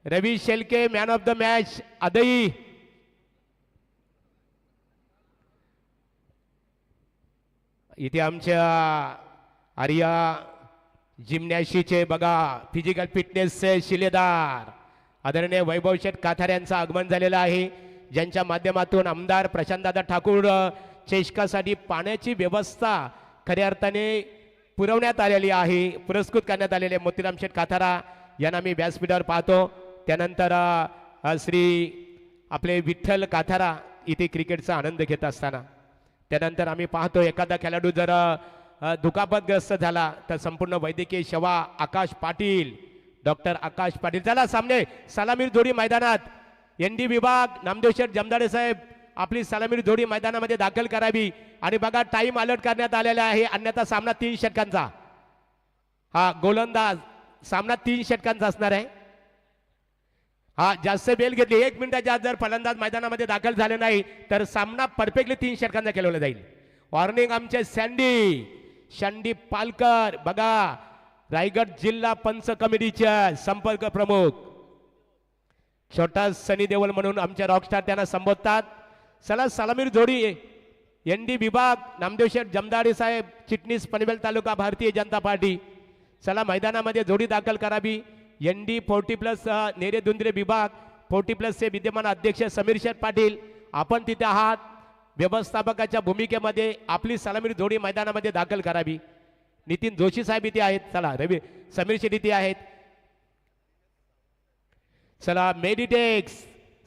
Ravi Shelke man of the match अदई. इथे आमच्या आर्या जिम्नॅशिचे बघा फिजिकल फिटनेसचे शिलेदार आदरणीय वैभव शेठ काथार यांचं आगमन झालेलं आहे, ज्यांच्या माध्यमातून आमदार प्रशांतदादा ठाकूर चषकासाठी पाण्याची व्यवस्था खऱ्या अर्थाने पुरवण्यात आलेली आहे, पुरस्कृत करण्यात आलेले मोतीराम शेठ काथारा यांना मी व्यासपीठावर पाहतो. त्यानंतर श्री आपले विठ्ठल काथारा इथे क्रिकेटचा आनंद घेत असताना, त्यानंतर आम्ही पाहतो एखादा खेळाडू जर दुखापतग्रस्त झाला तर संपूर्ण वैद्यकीय सेवा आकाश पाटील, डॉक्टर आकाश पाटील चला सामने सलामीर जोडी मैदानात. एनडी विभाग नामदेव शेठ जमदाडे साहेब आपली सलामीर जोडी मैदानामध्ये दाखल करावी आणि बघा टाइम अलर्ट करण्यात आलेला आहे, अन्यथा सामना 3 षटकांचा. हा गोलंदाज सामना 3 षटकांचा असणार आहे. हा जास्त बेल घेतली 1 मिनिटाच्या आत जर फलंदाज मैदानामध्ये दाखल झाले नाही तर सामना परफेक्टली 3 षटकांचा खेळवला जाईल. वॉर्निंग आमचे सँडी पालकर बघा रायगड जिल्हा पंच कमिटीच्या संपर्क प्रमुख, छोटा सनी देवल म्हणून आमच्या रॉकस्टार त्यांना संबोधतात. चला सलामीर जोडी एनडी विभाग नामदेव शेठ जमदाडे साहेब चिटणीस पनवेल तालुका भारतीय जनता पार्टी, चला मैदानामध्ये जोडी दाखल करावी. एनडी 40+ नेरे दुंद्रे विभाग 40+ चे विद्यमान अध्यक्ष समीर शेठ पाटील आपण तिथे आहात, व्यवस्थापकाच्या भूमिकेमध्ये आपली सलामीर जोडी मैदानामध्ये दाखल करावी. नितीन जोशी साहेब इथे आहेत, चला रवी समीर शेठ इथे आहेत. चला मेडिटेक्स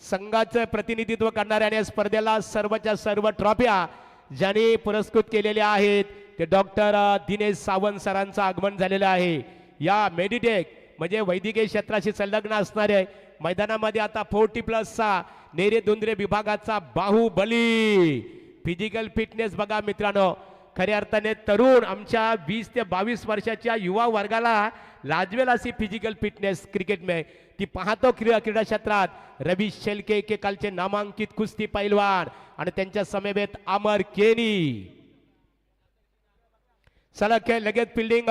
संघाचं प्रतिनिधित्व करणाऱ्या आणि स्पर्धेला सर्वच्या सर्व ट्रॉफ्या ज्यांनी पुरस्कृत केलेल्या आहेत ते डॉक्टर दिनेश सावंत सरांचं आगमन झालेलं आहे. या मेडिटेक म्हणजे वैद्यकीय क्षेत्राशी संलग्न असणारे मैदानामध्ये आता 40+ नेरे दुंद्रे विभागाचा बाहुबली फिजिकल फिटनेस बघा मित्रांनो, खऱ्या अर्थाने तरुण आमच्या 20 ते 22 वर्षाच्या युवा वर्गाला लाजवेल अशी फिजिकल फिटनेस क्रिकेट में ती पाहतो. क्रीडा क्षेत्रात रवी शेलके के कालचे नामांकित कुस्ती पैलवान आणि त्यांच्या समवेत अमर केनी. चला खेळ लगेच fielding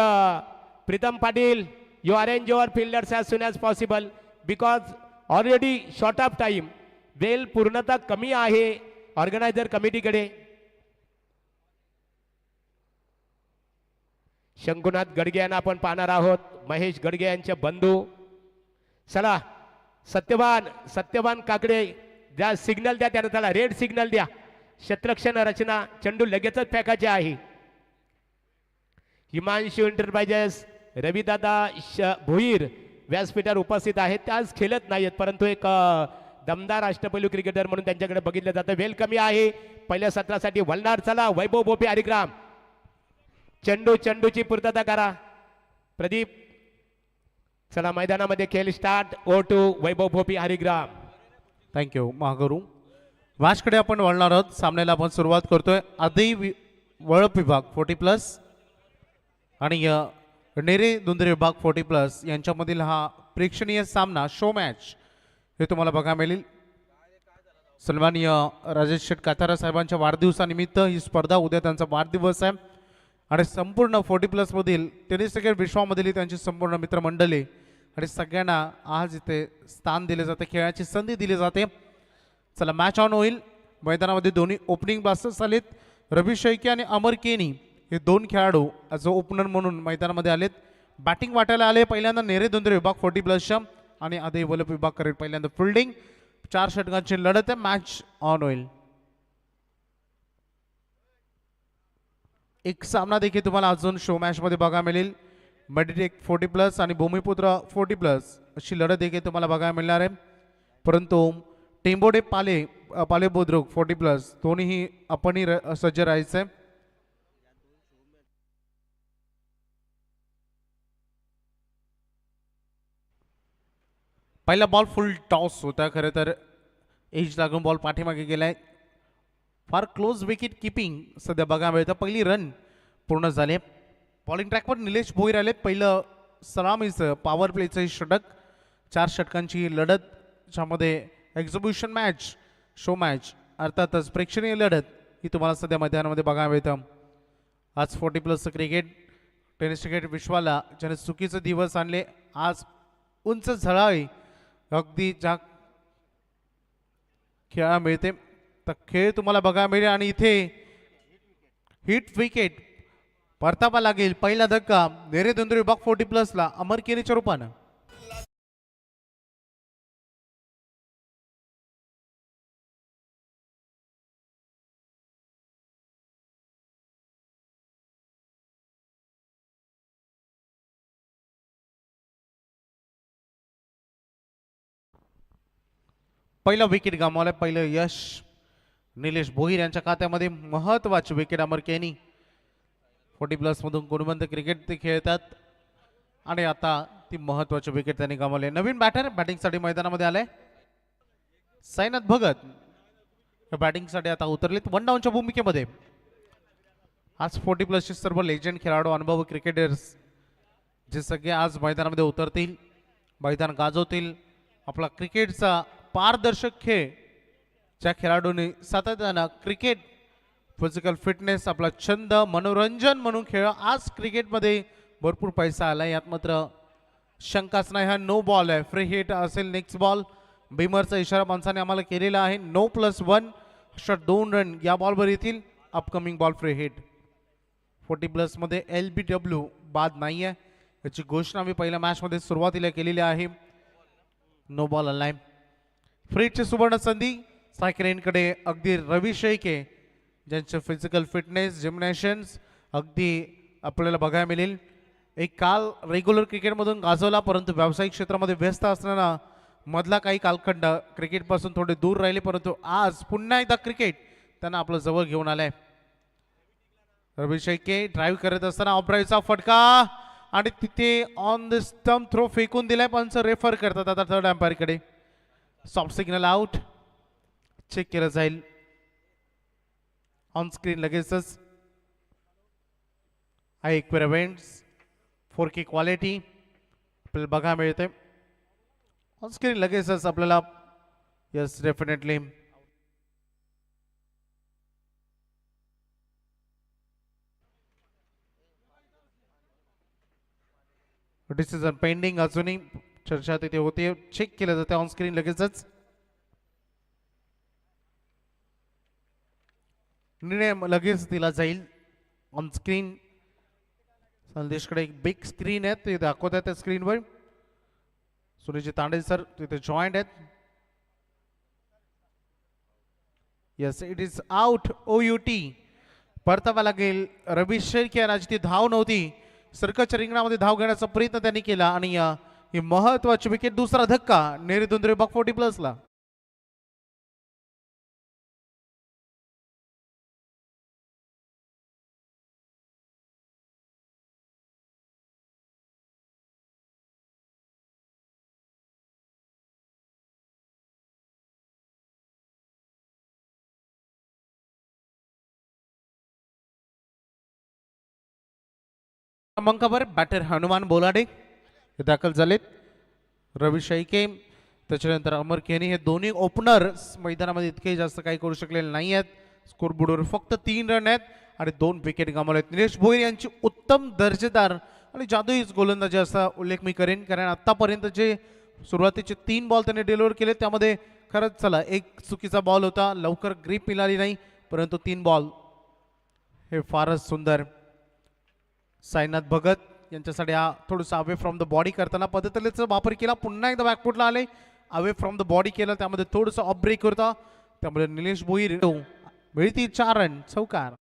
Pritam Patil you arrange your fielders as soon as possible because already short of time. Well पूर्णता कमी आहे ऑर्गनायझर कमिटीकडे. शंभुनाथ गडगे यांना आपण पाहणार आहोत, महेश गडगे यांचे बंधू. चला सत्यवान काकडे ज्या सिग्नल द्या त्यानं त्याला रेड सिग्नल द्या. क्षेत्ररक्षण रचना चेंडू लगेचच फेकायचे आहे. हिमांशू एंटरप्राइजेस रविदादा भोईर व्यासपीठावर उपस्थित आहेत, ते आज खेळत नाहीत परंतु एक दमदार अष्टपैलू क्रिकेटर म्हणून त्यांच्याकडे बघितलं जातं. वेल कमी आहे पहिल्या सत्रासाठी वलनार. चला वैभव भोपी हरिग्राम चेंडूची पूर्तता करा प्रदीप. चला मैदानामध्ये खेळ स्टार्ट. O2 वैभव भोपी हरिग्राम. थँक्यू महागुरू. मॅचकडे आपण वळणार आहोत. सामन्याला आपण सुरुवात करतोय. आदई वळप विभाग 40+ आणि नेरे दुंद्रे विभाग 40+ यांच्यामधील हा प्रेक्षणीय सामना शो मॅच हे तुम्हाला बघायला मिळेल. सन्माननीय राजेश शेठ काथारा साहेबांच्या वाढदिवसानिमित्त ही स्पर्धा, उद्या त्यांचा वाढदिवस आहे आणि संपूर्ण 40+ मधील टेनिस क्रिकेट विश्वामधील त्यांची संपूर्ण मित्रमंडळी आणि सगळ्यांना आज इथे स्थान दिले जाते, खेळाची संधी दिली जाते. चला मॅच ऑन होईल. मैदानामध्ये दोन्ही ओपनिंग ब्लास्टर्स आलेत. रवी शेळके आणि अमर केनी हे 2 खेळाडू ॲज अ ओपनर म्हणून मैदानामध्ये आलेत. बॅटिंग वाटायला आले पहिल्यांदा नेरे दुंद्रे विभाग 40+च्या आणि आदई वलप विभाग करेल पहिल्यांदा फिल्डिंग. 4 षटकांची लढत आहे. मॅच ऑन होईल. एक सामना देखील तुम्हाला अजून शो मॅच मध्ये बघायला मिळेल. मेडिटेक 40+ आणि भूमिपुत्र 40+ अशी लढत देखील तुम्हाला बघायला मिळणार आहे. परंतु टेंबोडे पाले बुद्रुक 40+ दोन्हीही आपणही सज्ज राहायचंय. पहिला बॉल फुल टॉस होता. खरं तर एज लागून बॉल पाठीमागे गेलाय. फार क्लोज विकेट किपिंग सध्या बघायला मिळतं. पहिली रन पूर्ण झाले. बॉलिंग ट्रॅकवर निलेश भोईर आले. पहिलं सलामीचं पॉवर प्लेचं षटक. 4 षटकांची लढत ज्यामध्ये एक्झिबिशन मॅच शो मॅच अर्थातच प्रेक्षणीय लढत ही तुम्हाला सध्या मैदानामध्ये बघायला मिळतं. आज 40+ क्रिकेट टेनिस क्रिकेट विश्वाला ज्याने चुकीचे दिवस आणले, आज उंच झळाळी अगदी ज्या खेळा मिळते तर खेळ तुम्हाला बघायला मिळेल आणि इथे हिट विकेट परतावा लागेल. पहिला धक्का नेरे दोंदरे विभाग 40+ ला अमर केनीच्या रूपानं. पहिला विकेट गमावलाय. पहिलं यश निलेश भोईर यांच्या खात्यामध्ये. महत्वाची विकेट अमर केनी 40+ मधून गुणवंत क्रिकेट ते खेळतात आणि आता ती महत्वाची विकेट त्यांनी गमावली. नवीन बॅटर बॅटिंगसाठी मैदानामध्ये आलाय साईनाथ भगत. बॅटिंगसाठी आता उतरलेत 1 डाऊनच्या भूमिकेमध्ये. आज 40+ चे सर्व लेजंड खेळाडू अनुभवी क्रिकेटर्स जे सगळे आज मैदानामध्ये उतरतील, मैदान गाजवतील. आपला क्रिकेटचा पारदर्शक खेळ ज्या खेळाडूंनी सातत्यानं क्रिकेट फिजिकल फिटनेस आपला छंद मनोरंजन म्हणून खेळ. आज क्रिकेटमध्ये भरपूर पैसा आला यात मात्र शंकाच नाही. हा नो बॉल आहे, फ्री हिट असेल नेक्स्ट बॉल. बिमरचा इशारा माणसाने आम्हाला केलेला आहे. 9+1 षट 2 रन या बॉलवर येतील. Upcoming ball free hit. 40+ मध्ये LBW बाद नाही आहे याची घोषणा मी पहिल्या मॅचमध्ये सुरुवातीला केलेली आहे. नो बॉल आलाय. फ्रीटची सुवर्ण संधी सायकरेनकडे. अगदी रवी शेळके ज्यांचं फिजिकल फिटनेस जिम्नॅशियन्स अगदी आपल्याला बघायला मिळेल. एक काल रेग्युलर क्रिकेटमधून गाजवला परंतु व्यावसायिक क्षेत्रामध्ये व्यस्त असताना मधला काही कालखंड क्रिकेटपासून थोडे दूर राहिले परंतु आज पुन्हा एकदा क्रिकेट त्यांना आपलं जवळ घेऊन आलंय. रवी शेळके ड्राईव्ह करत असताना ऑफ ड्राईव्हचा फटका आणि तिथे ऑन द स्टंप थ्रो फेकून दिलाय. पंच रेफर करतात आता थर्ड अंपायरकडे. सॉफ्ट सिग्नल आउट चेक केलं जाईल ऑन स्क्रीन लगेचच. आहे इक्विपमेंट्स 4K क्वालिटी आपल्याला बघायला मिळते ऑन स्क्रीन लगेचच आपल्याला. यस डेफिनेटली डिसिजन पेंडिंग अजूनही चर्चा तिथे होते. चेक केलं जाते ऑन स्क्रीन लगेचच. निर्णय लगेच दिला जाईल ऑन स्क्रीन. संदेशकडे एक बिग स्क्रीन आहे ते दाखवत आहेत त्या स्क्रीनवर. सुनीलजी तांडे सर तिथे जॉईंट आहेत. Yes it is out. OUT परतावा लागेल. रवी शेळके यांची ती धाव नव्हती. सर्कलच्या रिंगणामध्ये धाव घेण्याचा प्रयत्न त्यांनी केला आणि ही महत्वाची विकेट. दुसरा धक्का नेरे दोंदरे विभाग 40+ ला. क्रमांकावर बॅटर हनुमान बोलाडे हे दाखल झालेत. रवी शेळके त्याच्यानंतर अमर केनी हे दोन्ही ओपनर मैदानामध्ये इतके जास्त काही करू शकलेले नाही आहेत. स्कोर बोर्डवर फक्त 3 रन आहेत आणि 2 विकेट गमावले आहेत. निलेश भोईर यांची उत्तम दर्जेदार आणि जादुई गोलंदाजी असा उल्लेख मी करेन कारण आतापर्यंत जे सुरुवातीचे 3 बॉल त्यांनी डिलिव्हर केले त्यामध्ये खरंच चला एक चुकीचा बॉल होता, लवकर ग्रीप मिळाली नाही परंतु 3 बॉल हे फारच सुंदर. साईनाथ भगत यांच्यासाठी हा थोडंसं अवे फ्रॉम द बॉडी करताना पद्धतीचा वापर केला. पुन्हा एकदा बॅकफुटला आले. अवे फ्रॉम द बॉडी केलं त्यामध्ये थोडंसं ऑफ ब्रेक होता त्यामुळे निलेश भोईर मिळतील 4 रन चौकार.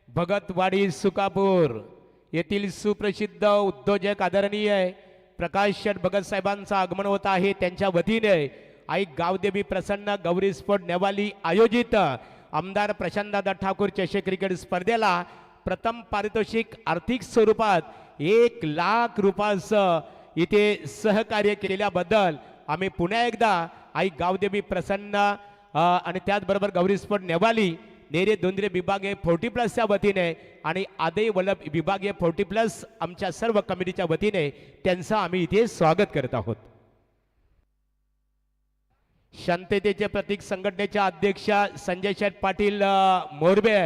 भगतवाडी सुकापूर येथील सुप्रसिद्ध उद्योजक आदरणीय प्रकाश शेठ भगत साहेबांचं आगमन होत आहे. त्यांच्या वतीने आई गावदेवी प्रसन्न गौरी स्पोर्ट नेवाली आयोजित आमदार प्रशांतदादा ठाकूर चषक क्रिकेट स्पर्धेला प्रथम पारितोषिक आर्थिक स्वरूपात 1 लाख रुपयाचं इथे सहकार्य केल्याबद्दल आम्ही पुन्हा एकदा आई गावदेवी प्रसन्न आणि त्याचबरोबर गौरी स्पोर्ट नेवाली नेरे दोंदरे विभागीय 40+ च्या वतीने आणि आदय वल्लभ विभागीय 40+ आमच्या सर्व कमिटीच्या वतीने त्यांचं आम्ही इथे स्वागत करत आहोत. शांततेचे प्रतीक संघटनेचे अध्यक्ष संजय शेठ पाटील मोरबे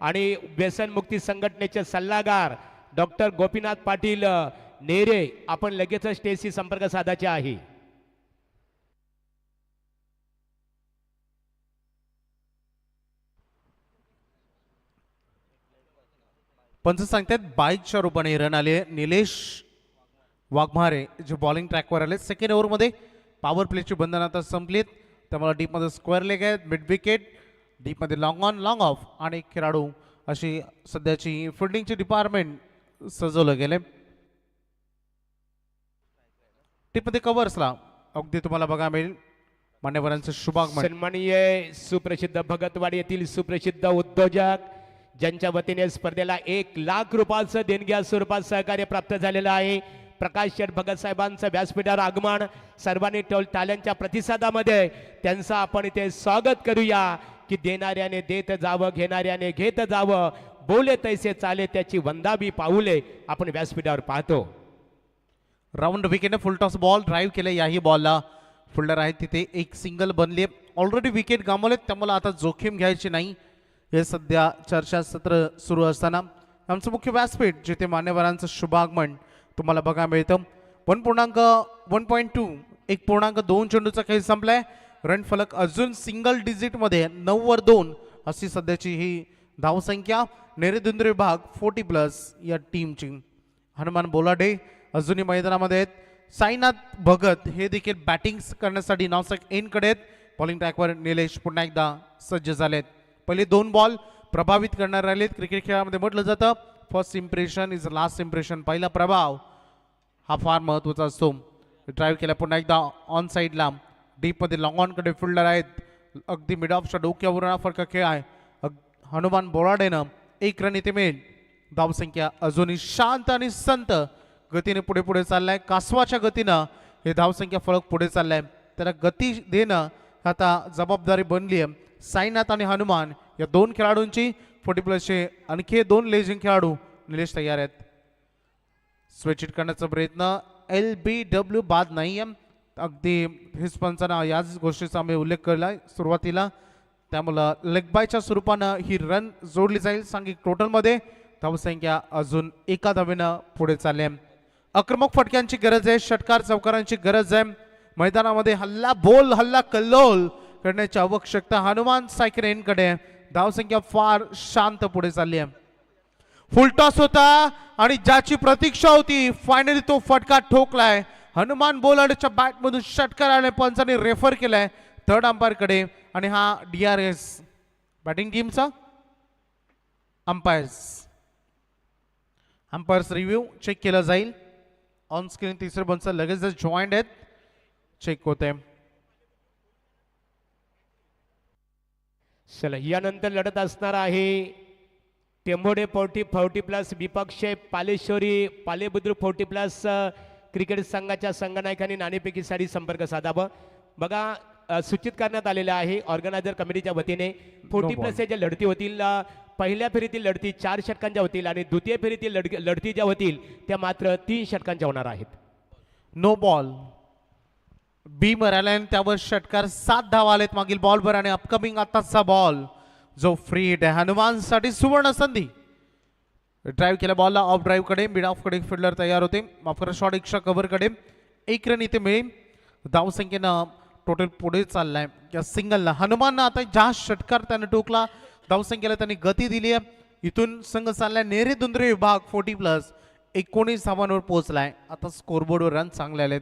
आणि व्यसनमुक्ती संघटनेचे सल्लागार डॉक्टर गोपीनाथ पाटील नेरे आपण लगेच स्टेजशी संपर्क साधायचे आहे. पंच सांगतात बाईकच्या रूपाने रन आले निलेश वाघमारे जे बॉलिंग ट्रॅकवर आले. सेकंड ओव्हरमध्ये पॉवर प्लेची बंधन आता संपलीत. त्यामुळे डीपमध्ये स्क्वेअर लेग आहेत, मिड विकेट, डीपमध्ये लॉंग ऑन लॉंग ऑफ आणि खेळाडू अशी सध्याची फिल्डिंगची डिपार्टमेंट सजवलं गेले. टीपमध्ये कव्हर्सला अगदी तुम्हाला बघा मिळेल मान्यवरांचे शुभागमन. सन्माननीय सुप्रसिद्ध भगतवाडी येथील सुप्रसिद्ध उद्योजक ज्यांच्या वतीने स्पर्धेला 1,00,000 रुपयाचं देणग्या स्वरूपात सहकार्य प्राप्त झालेलं आहे. प्रकाश शेठ भगत साहेबांचं व्यासपीठावर आगमन. सर्वांनी टाळ्यांच्या प्रतिसादामध्ये त्यांचं आपण इथे स्वागत करूया की देणाऱ्याने देत जावं, घेणाऱ्याने घेत जावं, बोले तैसे चाले त्याची वंदाबी पाऊले आपण व्यासपीठावर पाहतो. राऊंड विकेटने फुल टॉस बॉल ड्राईव्ह केले. याही बॉलला फिल्डर आहे तिथे एक सिंगल बनली. ऑलरेडी विकेट गमावलेत त्यामुळे आता जोखीम घ्यायची नाही. हे सध्या चर्चासत्र सुरू असताना आमचं मुख्य व्यासपीठ जिथे मान्यवरांचं शुभागमन तुम्हाला बघा मिळतं. 1.2 1.2 चेंडूचा खेळ संपलाय. रन फलक अजून सिंगल डिजिटमध्ये 9/2 अशी सध्याची ही धावसंख्या. नेरेदुंद्रे विभाग 40+ या टीमची. हनुमान बोलाडे अजूनही मैदानामध्ये आहेत. साईनाथ भगत हे देखील बॅटिंग करण्यासाठी नावसक एनकडे आहेत. बॉलिंग ट्रॅकवर निलेश पुन्हा एकदा सज्ज झालेत. पहिले 2 बॉल प्रभावित करणार राहिलेत. क्रिकेट खेळामध्ये म्हटलं जातं first impression is last impression. पहिला प्रभाव हा फार महत्त्वाचा असतो. ड्राईव्ह केला पुन्हा एकदा ऑन साईडला. डीपमध्ये लॉंग ऑनकडे फिल्डर आहेत. अगदी मिड ऑफच्या डोक्यावरून हा फरक खेळ आहे. हनुमान बोराडेनं 1 रन इथे मिळेल. धावसंख्या अजूनही शांत आणि संत गतीने पुढे पुढे चाललाय. कासवाच्या गतीनं हे धावसंख्या फलक पुढे चाललाय. त्याला गती देणं आता जबाबदारी बनली आहे. साईनाथ आणि हनुमान या 2 खेळाडूंची 40+चे आणखी 2 लेजिंग खेळाडू निलेश तयार आहेत. स्विच इट करण्याचा प्रयत्न LBW बाद नाही आहे. अगदी हिच पंचांना याच गोष्टीचा आम्ही उल्लेख केला सुरुवातीला. त्यामुळं लेग बायच्या स्वरूपानं ही रन जोडली जाईल. सांघिक टोटलमध्ये धावसंख्या अजून 1 धावेनं पुढे चालली आहे. आक्रमक फटक्यांची गरज आहे. षटकार चौकारांची गरज आहे. मैदानामध्ये हल्ला बोल हल्ला कल्लोल करण्याची आवश्यकता हनुमान सायकरेनकडे. धावसंख्या फार शांत पुढे चालली आहे. फुलटॉस होता आणि ज्याची प्रतीक्षा होती फायनली तो फटका ठोकलाय. हनुमान बोलाडच्या बॅटमधून षटकार आले. पंचांनी रेफर केलाय थर्ड अंपायरकडे आणि हा DRS बॅटिंग टीमचा अंपायर्स रिव्ह्यू चेक केला जाईल. ऑन स्क्रीन तिसरे पंच लगेच जॉईंट आहेत. चेक होते. चला यानंतर लढत असणार आहे टेंभोडे 40+ विपक्षे पालेश्वरी पालेबुद्रुक 40+ क्रिकेट संघाच्या संघनायकांनी नाणेफेकीसाठी संपर्क साधावा. बघा सूचित करण्यात आलेलं आहे ऑर्गनायझर कमिटीच्या वतीने 40+ ज्या लढती होतील पहिल्या फेरीतील लढती 4 षटकांच्या होतील आणि द्वितीय फेरीतील लढती ज्या होतील त्या मात्र 3 षटकांच्या होणार आहेत. नो बॉल बी मरायला आणि त्यावर षटकार 7 धावा आलेत मागील बॉलवर आणि अपकमिंग आताचा बॉल जो फ्री हिट आहे हनुमानसाठी सुवर्ण संधी. ड्राईव्ह केल्या बॉलला ऑफ ड्राईव्ह कडे मिड ऑफ कडे फिल्डर तयार होते. माफ शॉट एक्स्ट्रा कव्हर कडे 1 रन इथे मिळेल. धावसंख्येनं टोटल पुढे चाललाय या सिंगलला. हनुमाननं आता ज्या षटकार त्याने टोकला धावसंख्येला त्यांनी गती दिली आहे. इथून संघ चाललाय नेरेदुंद्रे विभाग 40+ 19 धावांवर पोहोचलाय. आता स्कोरबोर्डवर रन चांगले आलेत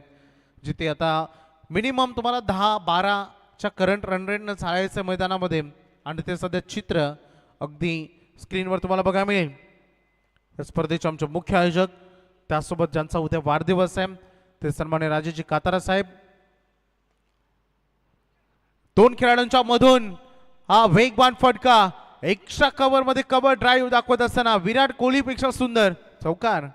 जिथे आता मिनिमम तुम्हाला 10-12च्या करंट रन रेटनं चालायचं मैदानामध्ये आणि ते सध्या चित्र अगदी स्क्रीनवर तुम्हाला बघायला मिळेल. या स्पर्धेचे आमचे मुख्य आयोजक त्यासोबत ज्यांचा उद्या वाढदिवस आहे ते सन्मान्य राजेजी कातारा साहेब. 2 खेळाडूंच्या मधून हा वेगवान फटका एक्स्ट्रा कव्हर मध्ये कव्हर ड्राईव्ह दाखवत असताना विराट कोहलीपेक्षा सुंदर चौकार.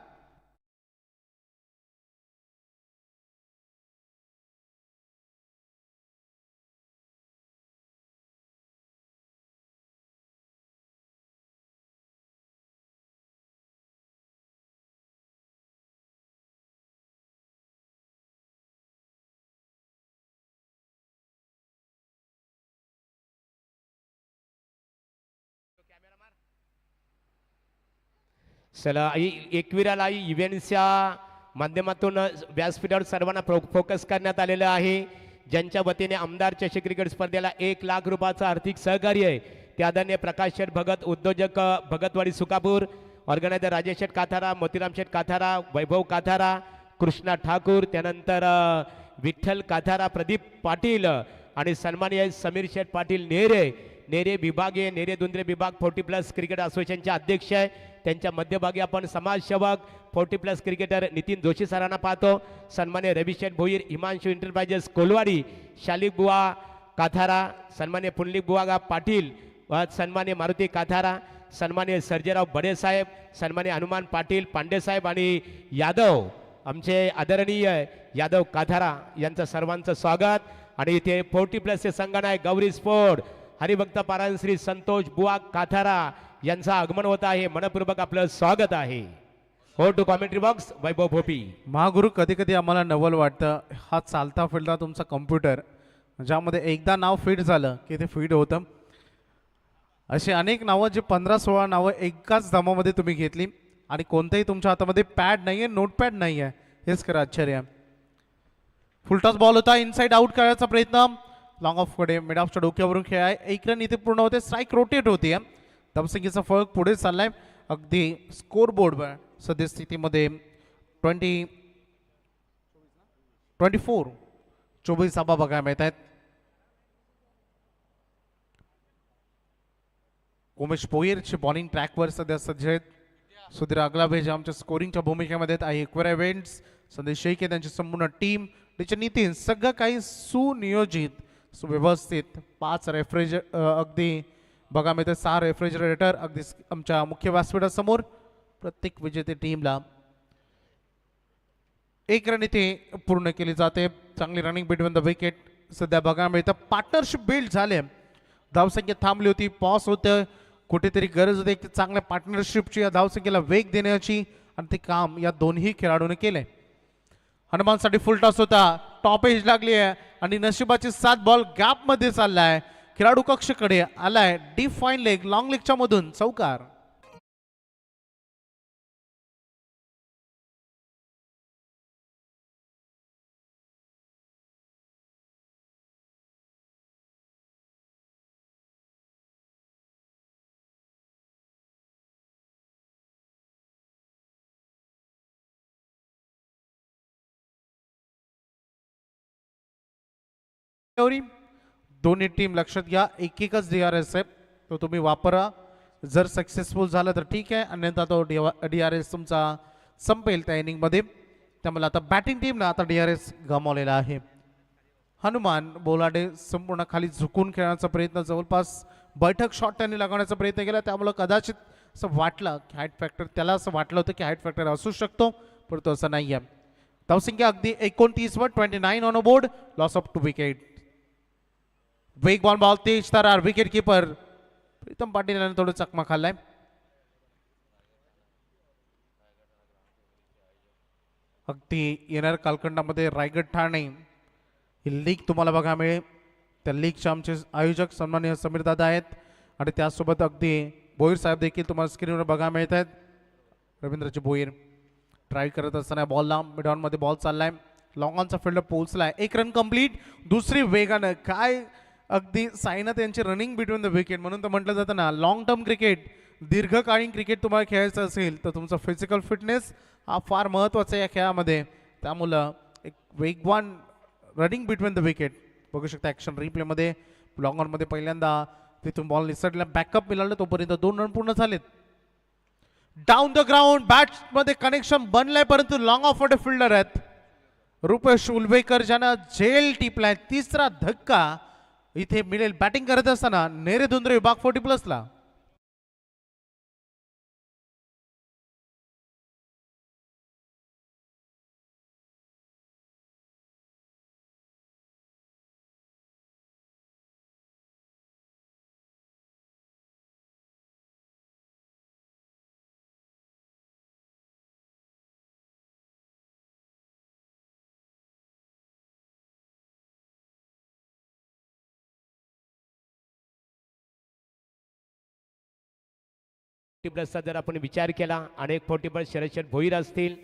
चला एकविराला इव्हेंट्सच्या माध्यमातून व्यासपीठावर सर्वांना फोकस करण्यात आलेलं आहे. ज्यांच्या वतीने आमदार चषक क्रिकेट स्पर्धेला 1,00,000 रुपयाचं आर्थिक सहकार्य आहे ते आदरणीय प्रकाश शेठ भगत, उद्योजक भगतवाडी सुकापूर, ऑर्गनायझर राजेश शेठ काथारा, मोतीराम शेठ काथारा, वैभव काथारा, कृष्णा ठाकूर, त्यानंतर विठ्ठल काथारा, प्रदीप पाटील आणि सन्माननीय समीर शेठ पाटील नेरे विभागीय नेरे दुंद्रे विभाग 40+ क्रिकेट असोसिएशनचे अध्यक्ष आहे. त्यांच्या मध्यभागी आपण समाजसेवक 40+ क्रिकेटर नितीन जोशी सरांना पाहतो. सन्मान्य रविशेठ भोईर, हिमांशू इंटरप्राइजेस कोलवाडी, शालिक बुवा काथारा, सन्मान्य पुंडलिक बुवा पाटील, सन्मान्य मारुती काथारा, सन्मान्य सर्जेराव बडेसाहेब, सन्मान्य हनुमान पाटील पांडेसाहेब आणि यादव, आमचे आदरणीय यादव काथारा यांचं सर्वांचं स्वागत. आणि इथे 40+ चे संगणक गौरी स्पोर्ट हरिभक्त पारायण श्री संतोष बुवा काथारा यांचं आगमन होत आहे. मनपूर्वक आपलं स्वागत आहे. हो टू कॉमेंट्री बॉक्स वैभव भोपी. महागुरु, कधी कधी आम्हाला नवल वाटतं हा चालता फिरता तुमचा कम्प्युटर ज्यामध्ये एकदा नाव फीड झालं की ते फीड होतं. अशी अनेक नावं जी 15-16 नावं एकाच दमामध्ये तुम्ही घेतली आणि कोणत्याही तुमच्या हातामध्ये पॅड नाही आहे, नोटपॅड नाही आहे, हेच खरं आश्चर्य. फुलटॉस बॉल होता, इनसाइड आउट करायचा प्रयत्न, लॉंग ऑफ कडे मिड ऑफच्या डोक्यावरून खेळ आहे. एक रन इथे पूर्ण होते, स्ट्राईक रोटेट होती. धावसंख्येचा फरक पुढे चाललाय अगदी स्कोर बोर्डवर सद्यस्थितीमध्ये 24 धावा बघायला मिळत आहेत. उमेश पोयरची बॉलिंग ट्रॅकवर सध्या सज्ज आहेत. सुधीर अगलाभे जे आमच्या स्कोरिंगच्या भूमिकेमध्ये आहेत. एक्वेरा इव्हेंट्स, संदेश शेख त्यांची संपूर्ण टीम, त्याचे नितीन, सगळं काही सुनियोजित सुव्यवस्थित. 5 अगदी बघा मिळते, 6 रेफ्रिजरेटर अगदी आमच्या मुख्य व्यासपीठासमोर. प्रत्येक विजेते टीमला 1 रन इथे पूर्ण केली जाते. चांगली रनिंग बिटवीन द विकेट सध्या बघा मिळतं. पार्टनरशिप बिल्ड झाले, धावसंख्या थांबली होती, पॉस होतं, कुठेतरी गरज होती की चांगल्या पार्टनरशिपची, या धावसंख्येला वेग देण्याची, आणि ते काम या दोन्ही खेळाडूने केले. हनुमानसाठी फुल टॉस होता, टॉप एज लागली आहे आणि नशिबाची 7 बॉल गॅप मध्ये चाललाय. खेळाडू कक्षकडे आलाय, डीप फाईन लेग, लॉंग लेगच्या मधून चौकार. दोन्ही टीम लक्षात घ्या, एकच DRS आहे, तो तुम्ही वापरा. जर सक्सेसफुल झालं तर ठीक आहे, अन्यथा तो DRS तुमचा संपेल त्या इनिंग मध्ये. त्यामुळे आता बॅटिंग टीमला आता DRS गमावलेला आहे. हनुमान बोलाडे संपूर्ण खाली झुकून खेळण्याचा प्रयत्न, जवळपास बैठक शॉट त्यांनी लगावण्याचा प्रयत्न केला. त्यामुळे कदाचित असं वाटलं की हाईट फॅक्टर, त्याला असं वाटलं होतं की हाईट फॅक्टर असू शकतो, परंतु असं नाही आहे. धावसंख्या अगदी 29 वर 29 on board, loss of 2 wicket. वेगवान बॉल, तेज तरार, विकेट कीपर प्रीतम पाटील यांनी थोडं चकमा खाल्लाय. अगदी येणाऱ्या कालखंडामध्ये रायगड ठाणे ही लीग तुम्हाला बघा मिळेल. त्या लीगचे आमचे आयोजक सन्माननीय समीर दादा आहेत आणि त्यासोबत अगदी भोईर साहेब देखील तुम्हाला स्क्रीनवर बघा मिळत आहेत. रवींद्रजी भोईर ट्राय करत असताना बॉलला मिडऑन मध्ये बॉल चाललाय, लॉंग ऑनचा फील्डर पोहोचलाय. 1 run complete. दुसरी वेगानं काय अगदी साईनाथ यांची रनिंग बिटवीन द विकेट, म्हणून तर म्हटलं जातं ना, लॉंग टर्म क्रिकेट, दीर्घकालीन क्रिकेट तुम्हाला खेळायचं असेल तर तुमचा फिजिकल फिटनेस हा फार महत्त्वाचा आहे या खेळामध्ये. त्यामुळं एक वेगवान रनिंग बिटवीन द विकेट बघू शकता ॲक्शन रिप्लेमध्ये. लॉंग ऑनमध्ये पहिल्यांदा तिथून बॉल निसटला, बॅकअप मिळालं, तोपर्यंत 2 रन पूर्ण झालेत. डाऊन द ग्राउंड बॅट्समध्ये कनेक्शन बनलंय, परंतु लॉंग ऑफ मध्ये फिल्डर आहेत रुपेश उलवेकर ज्यानं झेल टिपलाय. तिसरा धक्का इथे मिळेल बॅटिंग करत असताना नेरे धुंद्रे विभाग 40+ ला. प्लसचा जर आपण विचार केला, अनेक 40 प्लस शरद भोईर असतील.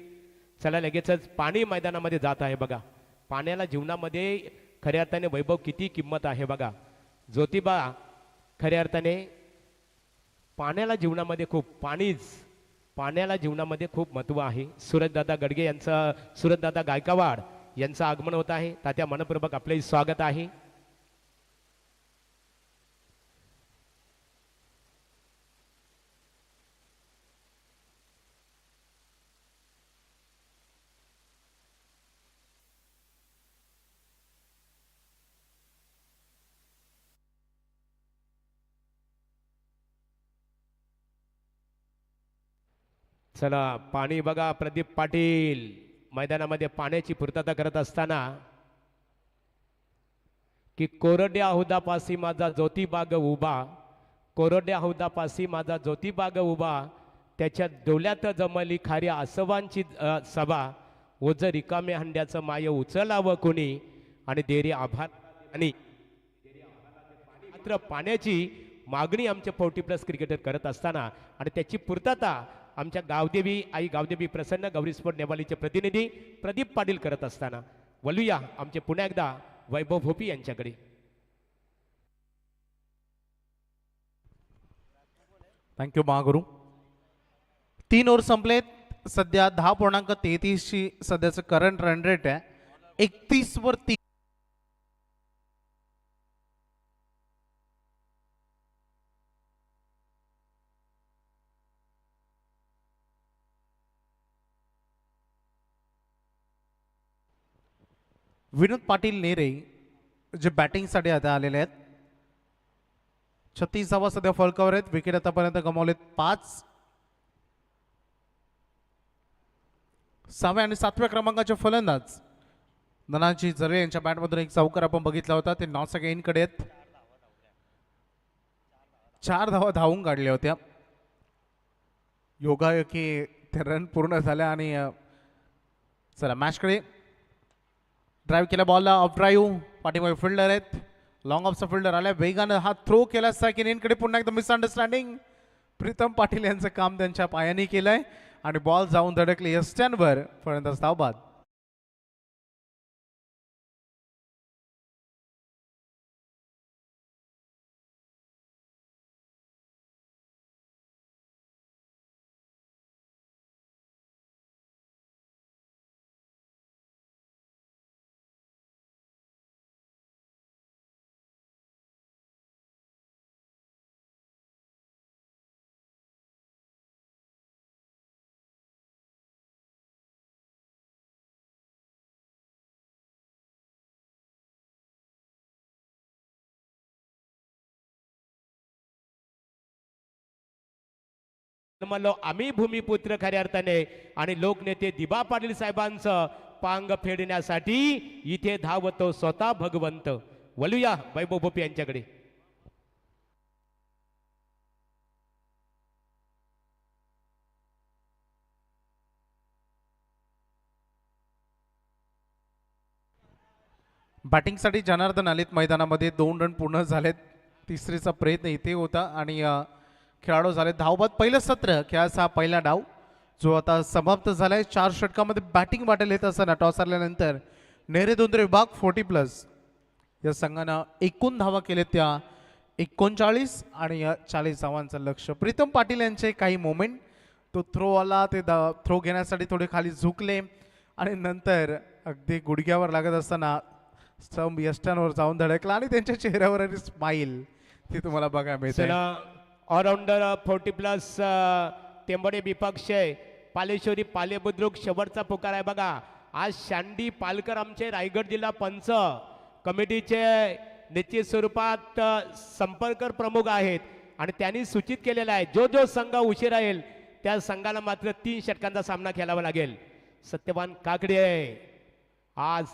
चला लगेचच पाणी मैदानामध्ये जात आहे बघा. पाण्याला जीवनामध्ये खऱ्या अर्थाने वैभव किती किंमत आहे बघा. ज्योतिबा खऱ्या अर्थाने पाण्याला जीवनामध्ये पाण्याला जीवनामध्ये खूप महत्त्व आहे. सूरजदादा गडगे यांचं, सूरजदादा गायकवाड यांचं आगमन होत आहे. तात्या मनपूर्वक आपले स्वागत आहे. चला पाणी बघा. प्रदीप पाटील मैदानामध्ये पाण्याची पूर्तता करत असताना की कोरड्या हौदापासी माझा ज्योतिबाग उभा, कोरड्या हौदापासी माझा ज्योतिबाग उभा, त्याच्या डोल्यात जमली खाऱ्या आसवांची सभा, ओझ रिकामे हंड्याचं माय उचलावं कोणी, आणि देरी आभार आणि मात्र पाण्याची मागणी आमचे 40 प्लस क्रिकेटर करत असताना आणि त्याची पूर्तता आमच्या गावदेवी आई गावदेवी प्रसन्न गौरी स्पोर्ट नेवालीचे प्रतिनिधी प्रदीप पाटील करत असताना वळूया आमचे पुन्हा एकदा वैभव भोपी यांच्याकडे. थँक्यू महागुरू. 3 ओव्हर संपलेत. सध्या 10.33 ची सध्याचं करंट रन रेट आहे. 31 वर 3. विनोद पाटील नेरे जे बॅटिंगसाठी आता आलेले आहेत. 36 धावा सध्या फलकावर आहेत. विकेट आतापर्यंत गमावलेत 5. 6व्या आणि 7व्या क्रमांकाचे फलंदाज धनाजी जरे यांच्या बॅटमधून एक चौकार आपण बघितला होता. ते नॉसक एनकडे आहेत. 4 धावा धावून काढल्या होत्या. योगायोगी ते रन पूर्ण झाल्या आणि चला मॅचकडे. ड्राईव्ह केला बॉलला ऑफ ड्राईव्ह. पाठीमागे फिल्डर आहेत. लॉंग ऑफचा फिल्डर आलाय. वेगानं हा थ्रो केला सेकंड इनकडे. पुन्हा एकदा मिसअंडरस्टँडिंग. प्रीतम पाटील यांचं काम त्यांच्या पायाने केलंय आणि बॉल जाऊन धडकले यष्ट्यांवर. फलंदाज धावबाद. म्हणलो आम्ही भूमिपुत्र खऱ्या अर्थाने आणि लोकनेते दिबा पाटील साहेबांचं पांग फेडण्यासाठी इथे धावतो स्वतः भगवंत. वळूया वैभव भोपी यांच्याकडे. बॅटिंगसाठी जनार्दन आलेत मैदानामध्ये. 2 रन पूर्ण झालेत. तिसरीचा प्रयत्न इथे होता आणि खेळाडू झाले धावबाद. पहिलं सत्र खेळाचा पहिला डाव जो आता समाप्त झालाय. 4 षटकामध्ये बॅटिंग वाटेल येत असताना टॉस आल्यानंतर नेरे दुंद्रे विभाग 40 प्लस या संघानं एकूण धावा केले त्या 39 आणि 40 धावांचं लक्ष. प्रीतम पाटील यांचे काही मोमेंट. तो थ्रो आला. ते थ्रो घेण्यासाठी थोडे खाली झुकले आणि नंतर अगदी गुडघ्यावर लागत असताना स्तंभ यष्टांवर जाऊन धडकला आणि त्यांच्या चेहऱ्यावर स्माईल ती तुम्हाला बघायला मिळते. ऑलराऊंडर 40 प्लस तेंबडे विपक्ष पालेश्वरी पाले बुद्रुक शेवटचा पुकार आहे बघा. आज शांडी पालकर आमचे रायगड जिल्हा पंच कमिटीचे निश्चित स्वरूपात संपर्क प्रमुख आहेत आणि त्यांनी सूचित केलेला आहे जो संघ उशीर राहील त्या संघाला मात्र 3 षटकांचा सामना खेळावा लागेल. सत्यवान काकडे आज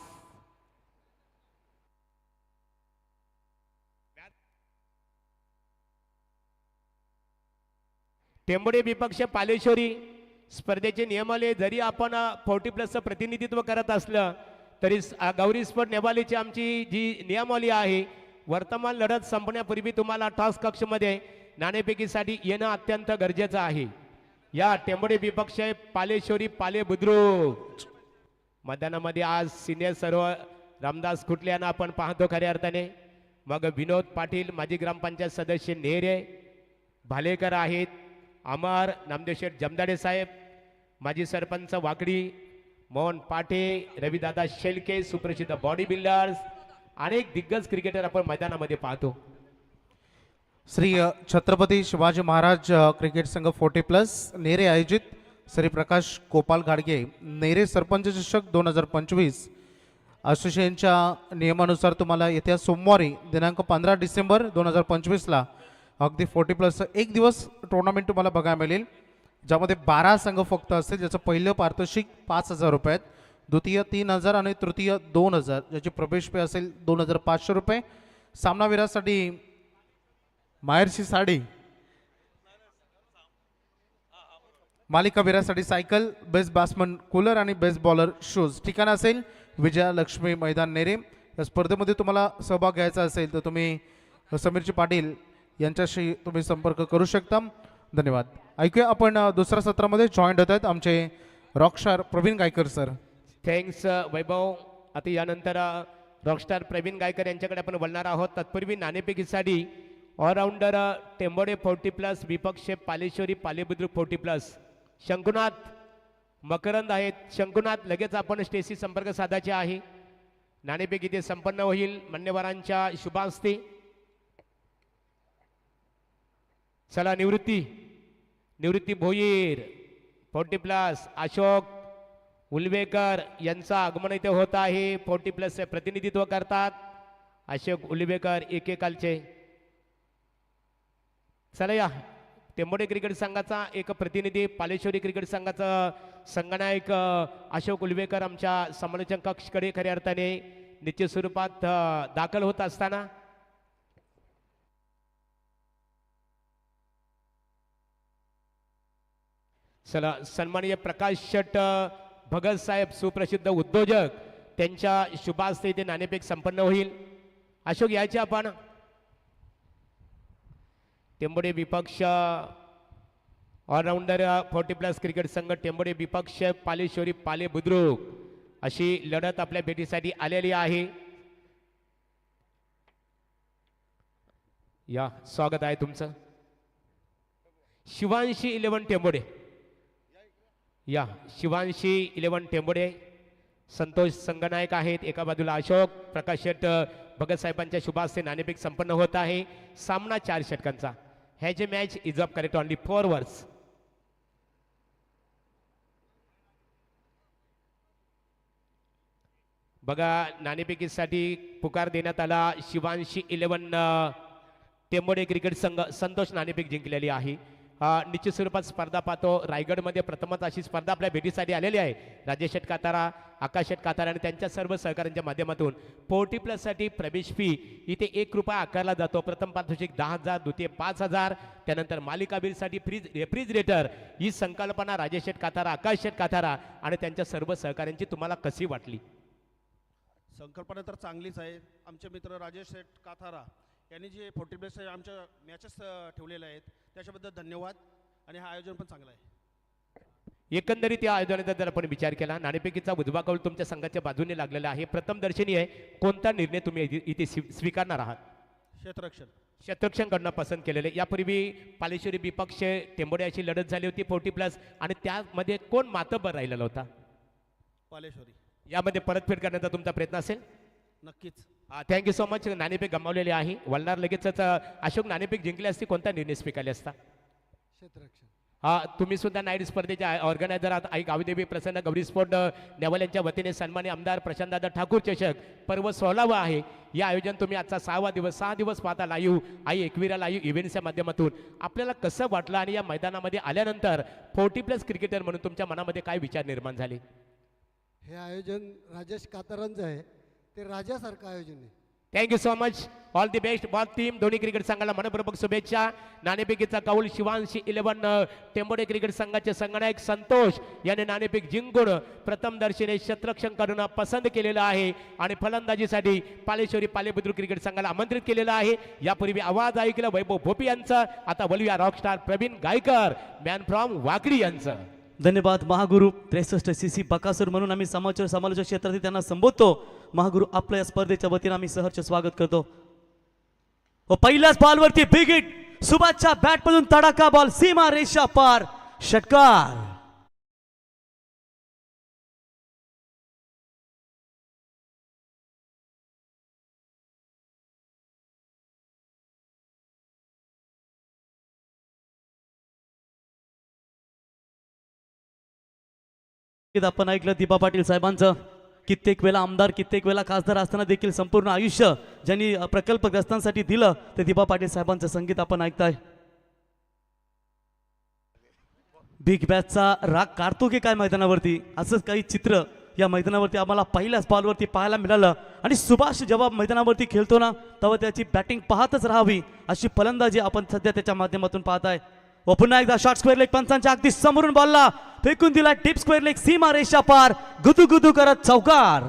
टेंबोडे विपक्ष पालेश्वरी स्पर्धेचे नियमावली जरी आपण 40 प्लसचं प्रतिनिधित्व करत असलं तरी गौरी स्पोर्ट नेवालीची आमची जी नियमावली आहे वर्तमान लढत संपण्यापूर्वी तुम्हाला टॉस कक्षमध्ये नाणेफेकीसाठी येणं अत्यंत गरजेचं आहे. या टेंबोडे विपक्ष पालेश्वरी पाले बुद्रुक मैदानामध्ये आज सिनियर सर्व रामदास खुटले यांना आपण पाहतो खऱ्या अर्थाने. मग विनोद पाटील माजी ग्रामपंचायत सदस्य नेहरे भालेकर आहेत, अमर नामदेव शेठ जमदाडे साहेब, माजी सरपंच वाकडी मोहन पाटे, रविदादा शेलके, सुप्रसिद्ध बॉडी बिल्डर्स, अनेक दिग्गज क्रिकेटर आपण मैदानामध्ये पाहतो. श्री छत्रपती शिवाजी महाराज क्रिकेट संघ 40+ नेरे आयोजित श्री प्रकाश गोपाल घाडगे नेरे सरपंच चषक 2025 असोसिएशनच्या नियमानुसार तुम्हाला येत्या सोमवारी दिनांक 15 डिसेंबर 2025ला अगदी 40+ एक दिवस टुर्नामेंट तुम्हाला बघायला मिळेल, ज्यामध्ये 12 संघ फक्त असतील, ज्याचं पहिलं पारितोषिक 5,000 रुपये आहेत, द्वितीय 3,000 आणि तृतीय 2,000, ज्याची प्रवेश फी असेल 2,500 रुपये. सामनावीरासाठी माहेरची साडी, मालिकावीरासाठी सायकल, बेस्ट बॅट्समन कूलर आणि बेस्ट बॉलर शूज. ठिकाण असेल विजयालक्ष्मी मैदान नेरे. या स्पर्धेमध्ये तुम्हाला सहभाग घ्यायचा असेल तर तुम्ही समीरजी पाटील यांच्याशी तुम्ही संपर्क करू शकता. धन्यवाद. ऐकूया आपण दुसऱ्या सत्रामध्ये जॉईंट होत आहेत आमचे rockstar Pravin Gaikar sir. Thanks Vaibhav. आता यानंतर रॉकस्टार प्रवीण गायकर यांच्याकडे आपण बोलणार आहोत. तत्पूर्वी नाणेफेकीसाठी ऑलराऊंडर टेंबोडे 40+ विपक्ष पालेश्वरी पालेबुद्रुक 40+. शंकुनाथ मकरंद आहेत. शंकुनाथ लगेच आपण स्टेजशी संपर्क साधायचे आहे. नाणेफेकी ते संपन्न होईल मान्यवरांच्या शुभास्ते. चला निवृत्ती भोईर 40+. अशोक उलवेकर यांचं आगमन इथे होत आहे. 40+ चे प्रतिनिधित्व करतात अशोक उलवेकर एकेकालचे. चला या टेंबोडे क्रिकेट संघाचा एक प्रतिनिधी पालेश्वरी क्रिकेट संघाचा संघनायक अशोक उलवेकर आमच्या समालोचन कक्षकडे खऱ्या अर्थाने निश्चित स्वरूपात दाखल होत असताना चला सन्माननीय प्रकाश शेट भगत साहेब सुप्रसिद्ध उद्योजक त्यांच्या शुभास्ते इथे नाणेफेक संपन्न होईल. अशोक यायचे आपण. टेंबोडे विपक्ष ऑलराऊंडर 40+ क्रिकेट संघ टेंबोडे विपक्ष पालेश्वरी पाले बुद्रुक अशी लढत आपल्या भेटीसाठी आलेली आहे. या स्वागत आहे तुमचं. शिवांशी 11 टेंबोडे या शिवांशी 11 टेंबोडे. संतोष संघनायक आहेत. एका बाजूला अशोक प्रकाश शेट भगत साहेबांच्या शुभास्ते नाणेफेक संपन्न होत आहे. सामना 4 षटकांचा. Has a match is up correct only 4 overs. बघा नाणेफेकीसाठी पुकार देण्यात आला. शिवांशी 11 टेंबोडे क्रिकेट संघ संतोष नाणेफेक जिंकलेली आहे. निश्चित स्वरूपात स्पर्धा पाहतो. रायगडमध्ये प्रथमच अशी स्पर्धा आपल्या भेटीसाठी आलेली आहे. राजेश शेट कातारा, आकाश शेट कातारा आणि त्यांच्या सर्व सहकाऱ्यांच्या माध्यमातून 40+ साठी प्रवेश फी इथे 1 रुपया आकारला जातो. प्रथम पारितोषिक 10,000, द्वितीय 5,000. त्यानंतर मालिकावीरसाठी रेफ्रिजरेटर ही संकल्पना राजेश शेट कातारा, आकाश शेट कातारा आणि त्यांच्या सर्व सहकाऱ्यांची तुम्हाला कशी वाटली? संकल्पना तर चांगलीच आहे. आमचे मित्र राजेश शेठ काथारा यांनी जे 40+ आमच्या मॅचेस ठेवलेले आहेत त्याच्याबद्दल धन्यवाद. आणि हा आयोजन पण चांगलं आहे. एकंदरीत या आयोजनाचा जर आपण विचार केला नाणेफेकीचा उजवा कौल तुमच्या संघाच्या बाजूने लागलेला आहे. प्रथम दर्शनी आहे. कोणता निर्णय तुम्ही इथे स्वीकारणार आहात? क्षेत्ररक्षण करणं पसंत केलेले. यापूर्वी पालेश्वरी विपक्ष टेंबोडे अशी लढत झाली होती 40+ आणि त्यामध्ये कोण मातबर राहिलेला होता? पालेश्वरी. यामध्ये परतफेड करण्याचा तुमचा प्रयत्न असेल? नक्कीच. Thank you so much. नाणेफेक गमावलेले आहे. वळणार लगेचच अशोक नाणेफेक जिंकले असते कोणता निर्णय स्वीकारले असता? क्षेत्ररक्षण. तुम्ही सुद्धा नाईट स्पर्धेचे ऑर्गनायझर आहात. आई गावीदेवी प्रसन्न गौरी स्पोर्ट नेवल यांच्या वतीने सन्मान्य आमदार प्रशांतदादा ठाकूर चषक पर्व 16वा आहे. या आयोजन तुम्ही आजचा 6वा दिवस 6 दिवस पाहता लाईव्ह आई एकविरा लाईव्ह इव्हेंट्सच्या माध्यमातून. आपल्याला कसं वाटलं आणि या मैदानामध्ये आल्यानंतर 40+ क्रिकेटर म्हणून तुमच्या मनामध्ये काय विचार निर्माण झाले? हे आयोजन राजेश कातारांचं आहे. ते राजासारखं आयोजन आहे. Thank you so much. All the best ball team. दोन्ही क्रिकेट संघाला मनपूर्वक शुभेच्छा. नाणेफेकीचा कौल शिवांशी 11 टेंबोडे क्रिकेट संघाचे संगणक संतोष याने नाणेफेक जिंकून प्रथम दर्शनी क्षेत्ररक्षण करून पसंत केलेलं आहे आणि फलंदाजीसाठी पालेश्वरी पालेबुद्रुक क्रिकेट संघाला आमंत्रित केलेलं आहे. यापूर्वी आवाज ऐकला वैभव भोपी यांचा. आता बोलूया rockstar Pravin Gaikar man from Wakdi यांचं. धन्यवाद. महागुरु 63 CC बकासूर म्हणून आम्ही समालोचक क्षेत्रातील त्यांना संबोधतो. महागुरु आपल्या या स्पर्धेच्या वतीने आम्ही सहर्ष स्वागत करतो. व पहिल्याच बॉलवरती बिग हिट. सुभाषच्या बॅट मधून तडाखा बॉल सीमा रेषा पार. षटकार. आपण ऐकलं दीपा पाटील साहेबांचं. कित्येक वेळा आमदार कित्येक वेळा खासदार असताना देखील संपूर्ण आयुष्य ज्यांनी प्रकल्पग्रस्तांसाठी दिलं ते दीपा पाटील साहेबांचं संगीत आपण ऐकताय. बिग बॅचचा राग काढतो की काय मैदानावरती असंच काही चित्र या मैदानावरती आम्हाला पहिल्याच बॉलवरती पाहायला मिळालं. आणि सुभाष जेव्हा मैदानावरती खेळतो ना तेव्हा त्याची बॅटिंग पाहतच राहावी अशी फलंदाजी आपण सध्या त्याच्या माध्यमातून पाहताय. व पुन्हा एकदा शॉर्ट स्क्वेअर लेग पंचांच्या अगदी समोरून बॉलला फेकून दिला टिप स्क्वेअर लेग सीमा रेषा पार. गुदू करत चौकार.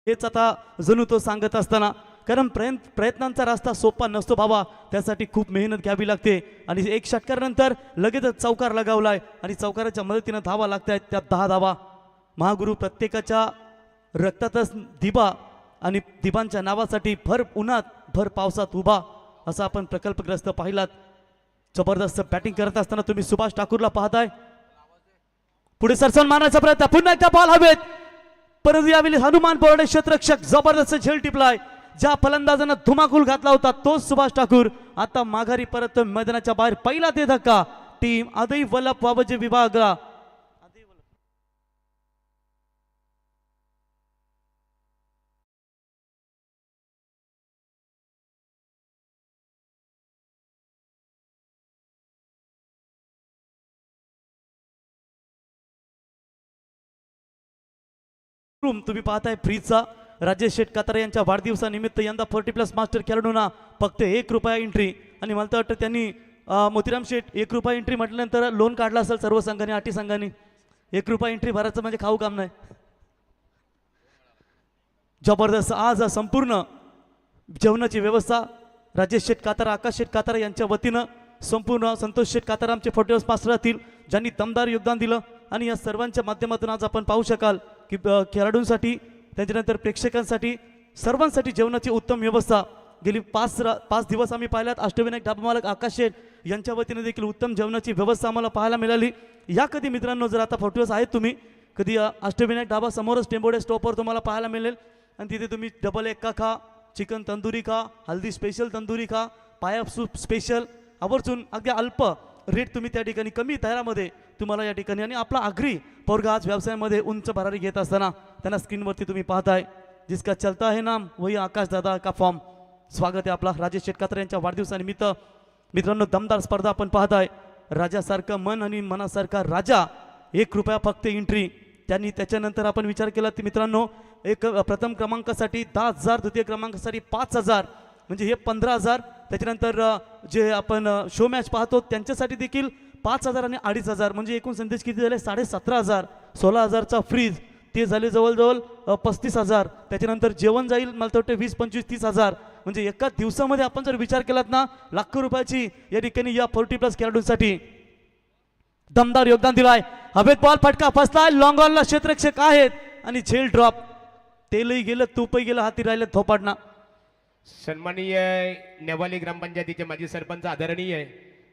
हेच आता जणू तो सांगत असताना कारण प्रयत्नांचा रस्ता सोपा नसतो बाबा. त्यासाठी खूप मेहनत घ्यावी लागते आणि एक षटकारानंतर लगेचच चौकार लगावलाय आणि चौकाराच्या मदतीनं धावा लागतायत. त्या 10 धावा. महागुरु प्रत्येकाच्या रक्तातच दिबा आणि दिबांच्या नावासाठी भर उन्हात भर पावसात उभा असा आपण प्रकल्पग्रस्त पाहिलात. जबरदस्त बॅटिंग करत असताना तुम्ही सुभाष ठाकूरला पाहताय. पुढे सरसन मारण्याचा प्रयत्न. पुन्हा एकदा बॉल हवेत. परंतु यावेळी हनुमान बोर्डे क्षेत्ररक्षक जबरदस्त झेल टिपलाय. ज्या फलंदाजांना धुमाकूल घातला होता तोच सुभाष ठाकूर आता माघारी परत मैदानाच्या बाहेर. पहिला ते धक्का टीम आदई वल्लभ वाबजे विभाग. तुम्ही पाहताय फ्रीजचा राजेश शेठ कातारे यांच्या वाढदिवसानिमित्त यंदा 40+ मास्टर खेळाडूंना फक्त ₹1 एंट्री. आणि मला तर वाटतं त्यांनी मोतीराम शेठ ₹1 एंट्री म्हटल्यानंतर लोन काढला असेल सर्व संघाने 8 संघांनी. ₹1 एंट्री भरायचं म्हणजे खाऊ काम नाही. जबरदस्त आज संपूर्ण जेवणाची व्यवस्था राजेश शेठ कातारा आकाश शेठ कातारा यांच्या वतीनं संपूर्ण संतोष शेठ कातारा आमचे 40+ मास्टर असतील ज्यांनी दमदार योगदान दिलं. आणि या सर्वांच्या माध्यमातून आज आपण पाहू शकाल की खेळाडूंसाठी त्याच्यानंतर प्रेक्षकांसाठी सर्वांसाठी जेवणाची उत्तम व्यवस्था गेली 5 दिवस आम्ही पाहिल्यात. अष्टविनायक ढाबा मालक आकाश शेठ यांच्या वतीने देखील उत्तम जेवणाची व्यवस्था आम्हाला पाहायला मिळाली. या कधी मित्रांनो जर आता 40+ आहेत तुम्ही कधी अष्टविनायक ढाबा समोरच टेंबोडे स्टॉपवर तुम्हाला पाहायला मिळेल. आणि तिथे तुम्ही डबल एक्का खा, चिकन तंदुरी खा, हल्दी स्पेशल तंदुरी खा, पाया सूप स्पेशल आवर्जून अगदी अल्प रेट तुम्ही त्या ठिकाणी कमी दरामध्ये तुम्हाला या ठिकाणी. आणि आपला आगरी पोरगा आज व्यवसायामध्ये उंच भरारी घेत असताना त्यांना स्क्रीनवरती तुम्ही पाहताय. जिसका चलता है नाम वही आकाश दादा का फॉर्म. स्वागत आहे आपला राजेश शेठ कातारे यांच्या वाढदिवसानिमित्त. मित्रांनो दमदार स्पर्धा आपण पाहताय. राजासारखं मन आणि मनासारखा राजा. ₹1 फक्त एंट्री. त्यांनी त्याच्यानंतर आपण विचार केला की मित्रांनो एक प्रथम क्रमांकासाठी 10,000, द्वितीय क्रमांकासाठी 5,000 म्हणजे हे 15,000. त्याच्यानंतर जे आपण शो मॅच पाहतो त्यांच्यासाठी देखील 5,000 आणि 2,500 म्हणजे एकूण संदेश किती झाले 17,500. 16,000चा फ्रीज ते झाले जवळजवळ 35,000. त्याच्यानंतर जेवण जाईल मला तर वाटतं 20, 25, 30,000 म्हणजे एका दिवसामध्ये आपण जर विचार केलात ना लाखो रुपयाची या ठिकाणी या 40+ खेळाडूंसाठी दमदार योगदान दिलाय. हवेत बॉल फटका फसलाय. लॉंग ऑनला क्षेत्ररक्षक आहेत आणि झेल ड्रॉप. तेलही गेलं तुपही गेलं हाती राहिलं थोपाडणं. सन्माननीय नेवाली ग्रामपंचायतीचे माजी सरपंच आदरणीय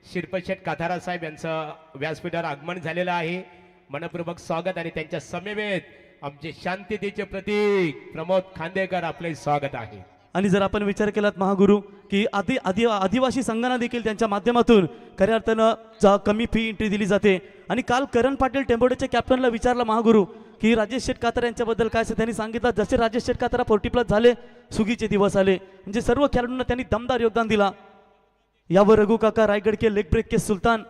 शिरपशेठ काथारा साहेब यांचं व्यासपीठावर आगमन झालेलं आहे. मनपूर्वक स्वागत. आणि त्यांच्या समवेत आमचे शांततेचे प्रतीक प्रमोद खांदेकर आपले स्वागत आहे. आणि जर आपण विचार केलात महागुरु की आदिवासी संघांना देखील त्यांच्या माध्यमातून खऱ्या अर्थानं कमी फी एंट्री दिली जाते. आणि काल करण पाटील टेंबोडेच्या कॅप्टनला विचारलं महागुरु की राजेश शेठ कातार यांच्याबद्दल काय असेल त्यांनी सांगितलं, जसे राजेश शेठ कातार 40+ झाले सुगीचे दिवस आले, म्हणजे सर्व खेळाडूंना त्यांनी दमदार योगदान दिला। यावर रघु काका रायगढ़ के लेग ब्रेक के सुल्तान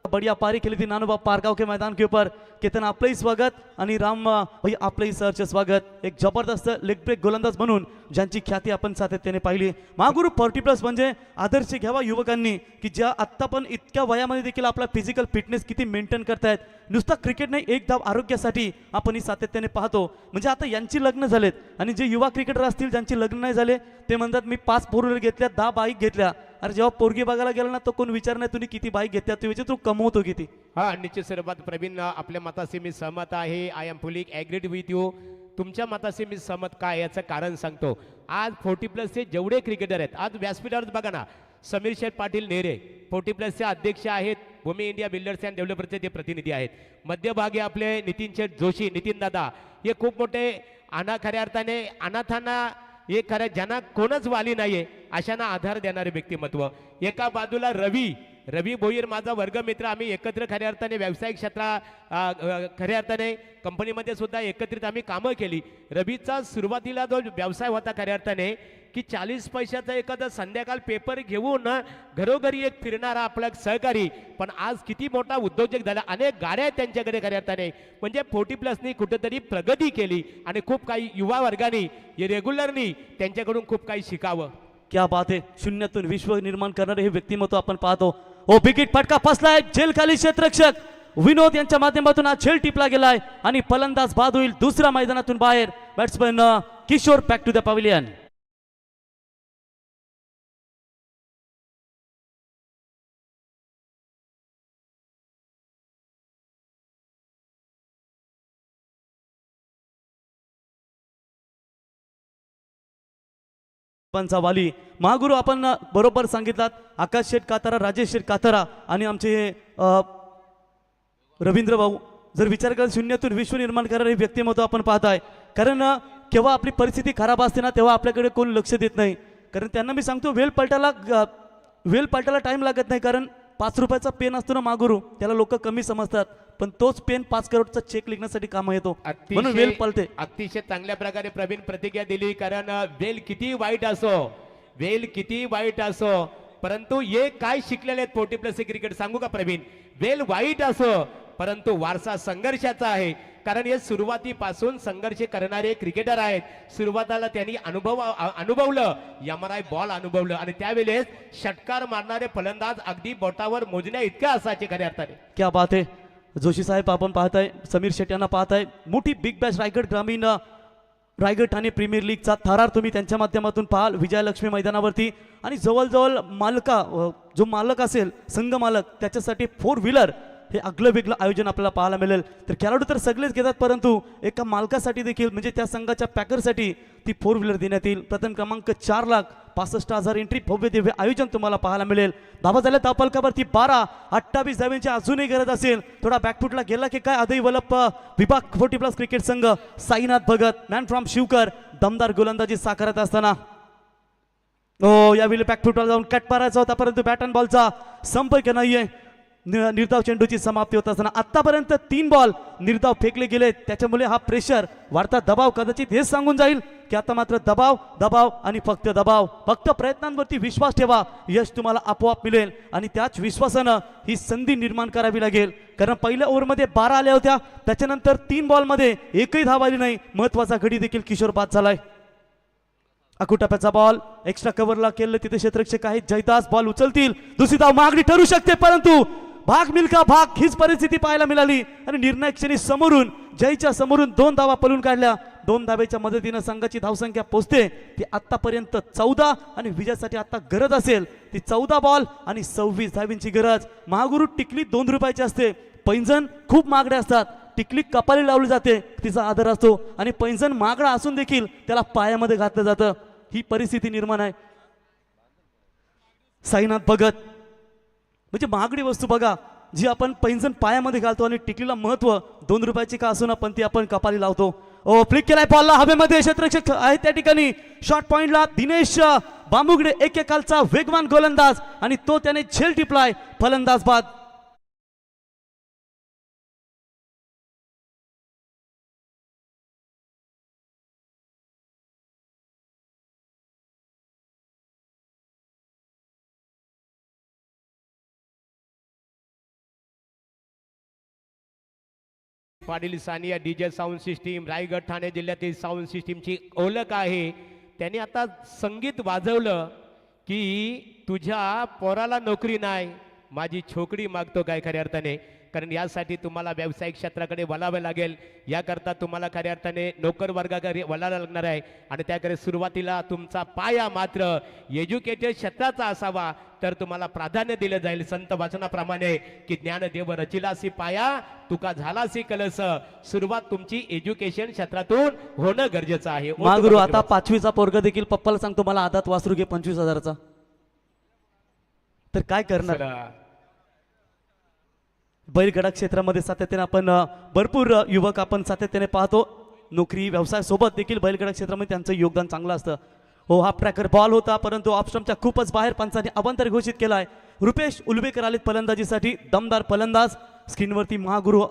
बढ़िया पारी खेली थी नानोबा पारगांव के मैदान के ऊपर। केतन आपलंही स्वागत आणि राम भाई आपलंही सरचे स्वागत। एक जबरदस्त लेग ब्रेक गोलंदाज म्हणून ज्यांची ख्याती आपण सातत्याने पाहिली। महागुरु 40+ म्हणजे आदर्श घ्यावा युवकांनी की ज्या आत्ता पण इतक्या वयामध्ये देखील आपला फिजिकल फिटनेस किती मेंटेन करतायत। नुसता क्रिकेट नाही, एक धाव आरोग्यासाठी आपण ही सातत्याने पाहतो। म्हणजे आता यांची लग्न झालेत आणि जे युवा क्रिकेटर असतील ज्यांची लग्न नाही झाले ते म्हणतात मी 5 4 व्हीलर घेतल्या, 10 बाईक घेतल्या। अरे जेव्हा पोरगी बघायला गेला ना तो कोण विचार नाही तुम्ही किती बाईक घेतल्या, तू विचार तू कमवतो किती। हा निश्चित स्वरूपात प्रवीण आपल्या मताशी मी सहमत आहे। I am fully agreed with you. तुमच्या मताशी मी सहमत काय याचं कारण सांगतो। आज 40+ चे जेवढे क्रिकेटर आहेत, आज व्यासपीठावर बघा ना, समीर शेठ पाटील नेरे 40+ चे अध्यक्ष आहेत, भूमी इंडिया बिल्डर्स अँड डेव्हलपर्सचे ते प्रतिनिधी आहेत। मध्यभागी आपले नितीन शेठ जोशी, नितीन दादा, हे खूप मोठे खऱ्या अर्थाने अनाथांना हे खरं ज्यांना कोणच वाली नाहीये अशांना आधार देणारे व्यक्तिमत्व। एका बाजूला रवी भोईर माझा वर्गमित्र, आम्ही एकत्र खऱ्या अर्थाने व्यावसायिक खऱ्या अर्थाने कंपनीमध्ये सुद्धा एकत्रित आम्ही कामं केली। रवीचा सुरुवातीला जो व्यवसाय होता खऱ्या अर्थाने की 40 पैशाचा एखादा संध्याकाळ पेपर घेऊन घरोघरी एक फिरणारा आपला सहकारी, पण आज किती मोठा उद्योजक झाला, अनेक गाड्या आहेत त्यांच्याकडे खऱ्या अर्थाने। म्हणजे 40+नी कुठेतरी प्रगती केली आणि खूप काही युवा वर्गाने रेग्युलरनी त्यांच्याकडून खूप काही शिकावं। क्या बात आहे, शून्यातून विश्व निर्माण करणारे हे व्यक्तिमत्व आपण पाहतो। ओ विकेट फटका फसलाय, झेल खाली क्षेत्ररक्षक विनोद यांच्या माध्यमातून हा झेल टिपला गेलाय आणि फलंदाज बाद होईल दुसऱ्या मैदानातून बाहेर। Batsman Kishore back to the pavilion. वाली महागुरु आपण बरोबर सांगितलात, आकाश शेठ कातारा, राजेश शेठ कातारा आणि आमचे रवींद्र भाऊ। जर विचार केला शून्यातून विश्व निर्माण करणारे व्यक्तिमत्व आपण पाहताय, कारण केव्हा आपली परिस्थिती खराब असते ना तेव्हा आपल्याकडे कोण लक्ष देत नाही। कारण त्यांना मी सांगतो वेल पलटायला टाइम लागत नाही, कारण 5 रुपयाचा पेन असतो ना महागुरु, त्याला लोक कमी समजतात, पण तोच पेन 5 करोडचा चेक लिखण्यासाठी काम येतो, म्हणून वेल पलटे। अतिशय चांगल्या प्रकारे प्रवीण प्रतिक्रिया दिली, कारण वेल किती वाईट असो परंतु हे काय शिकलेले आहेत 40+ क्रिकेट सांगू का प्रवीण, वेल वाईट असो परंतु वारसा संघर्षाचा आहे। कारण हे सुरुवातीपासून संघर्ष करणारे क्रिकेटर आहेत। सुरुवातीला त्यांनी अनुभवलं यमराय बॉल अनुभवलं आणि त्यावेळेस षटकार मारणारे फलंदाज अगदी बोटावर मोजण्या इतक्या असायचे खऱ्या अर्थाने। क्या बात आहे, जोशी साहेब आपण पाहताय, समीर शेट्टी यांना पाहताय, मोठी बिग बॅश रायगड ग्रामीण रायगड ठाणे प्रीमियर लीगचा थरार तुम्ही त्यांच्या माध्यमातून पाहाल विजयलक्ष्मी मैदानावरती। आणि जवळजवळ जो मालक असेल संघ मालक त्याच्यासाठी 4 व्हीलर हे आगलं वेगळं आयोजन आपल्याला पाहायला मिळेल। तर खेळाडू तर सगळेच घेतात, परंतु एका मालकासाठी देखील म्हणजे त्या संघाच्या पॅकरसाठी ती 4 व्हीलर देण्यात येईल। प्रथम क्रमांक 4,65,000 एंट्री, भव्य दिव्य आयोजन तुम्हाला पाहायला मिळेल। धावा झाल्या धावफलकावरती 12, 28 धावांची अजूनही गरज असेल, थोडा बॅकफुटला गेला की काय आदई वलप विभाग 40+ क्रिकेट संघ साईनाथ भगत मॅन फ्रॉम शिवकर दमदार गोलंदाजी साकारत असताना यावेळी बॅकफुटला जाऊन कट मारायचा होता, परंतु बॅट अँड बॉलचा संपर्क नाहीये। निर्धाव चेंडूची समाप्ती होत असताना आतापर्यंत 3 बॉल निर्धाव फेकले गेले, त्याच्यामुळे हा प्रेशर वाढता दबाव कदाचित हेच सांगून जाईल की आता मात्र दबाव आणि फक्त दबाव, फक्त प्रयत्नांवरती विश्वास ठेवा, यश तुम्हाला आपोआप मिळेल आणि त्याच विश्वासानं ही संधी निर्माण करावी लागेल। कारण पहिल्या ओव्हरमध्ये 12 आल्या होत्या, त्याच्यानंतर 3 बॉलमध्ये एकही धाव आली नाही, महत्वाचा गडी देखील किशोर बाद झालाय। अकुटप्याचा बॉल एक्स्ट्रा कव्हरला केलं, तिथे क्षेत्ररक्षक आहेत जयदास, बॉल उचलतील, दुसरी धाव मागणी ठरू शकते, परंतु भाग मिल्खा भाग हीच परिस्थिती पाहायला मिळाली आणि निर्णायक क्षणी जयच्या समोरून 2 धावा पळून काढल्या। 2 धावेच्या मदतीनं संघाची धावसंख्या पोहोचते ती आतापर्यंत 14 आणि विजयासाठी आता गरज असेल ती 14 बॉल आणि 26 धावींची गरज। महागुरु टिकली 2 रुपयाची असते, पैंजण खूप महागडे असतात, टिकली कपाली लावली जाते तिचा आदर असतो आणि पैंजण महागडा असून देखील त्याला पायामध्ये घातलं जातं, ही परिस्थिती निर्माण आहे। साईनाथ भगत म्हणजे महागडी वस्तू बघा जी आपण पैंजण पायामध्ये घालतो आणि टिकलीला महत्व 2 रुपयाची का असो ना पण ती आपण कपाली लावतो। फ्लिक केलाय बॉलला हवेमध्ये, क्षेत्ररक्षक आहे त्या ठिकाणी, शॉर्ट पॉइंटला दिनेश बांबुगडे एकेकालचा वेगवान गोलंदाज आणि तो त्याने झेल टिपलाय, फलंदाज बाद। Patil Sania DJ sound system Raigad Thane जिल्ह्यातील साऊंड सिस्टीमची ओळख आहे. त्यांनी आता संगीत वाजवलं की तुझ्या पोराला नोकरी नाही, माझी छोकरी मागतो काय खऱ्या अर्थाने. कारण यासाठी तुम्हाला व्यावसायिक क्षेत्राकडे वळावे लागेल. याकरता तुम्हाला खऱ्या अर्थाने नोकर वर्गाकडे वळायला लागणार आहे. आणि त्याकडे सुरुवातीला तुमचा पाया मात्र एज्युकेटेड क्षेत्राचा असावा, तर तुम्हाला प्राधान्य दिलं जाईल. संत वाचनाप्रमाणे की ज्ञानदेव रचिलासी पाया तुका झालासी कलस. सुरुवात तुमची एज्युकेशन क्षेत्रातून होणं गरजेचं आहे. महागुरु आता 5वीचा पोरगा देखील पप्पाला सांगतो मला आदात वासरू घे 25,000चा, तर काय करणार. बैलगाडा क्षेत्रामध्ये सातत्याने आपण भरपूर युवक आपण सातत्याने पाहतो. नोकरी व्यवसाय सोबत देखील बैलगाडा क्षेत्रामध्ये त्यांचं योगदान चांगलं असतं. हो, हा ट्रॅकर बॉल होता परंतु ऑफस्टम्पच्या खूपच बाहेर पंचांनी अवांतर घोषित केला आहे. रुपेश उलवेकर आलेत फलंदाजीसाठी, दमदार फलंदाज. स्क्रीनवरती महागुरु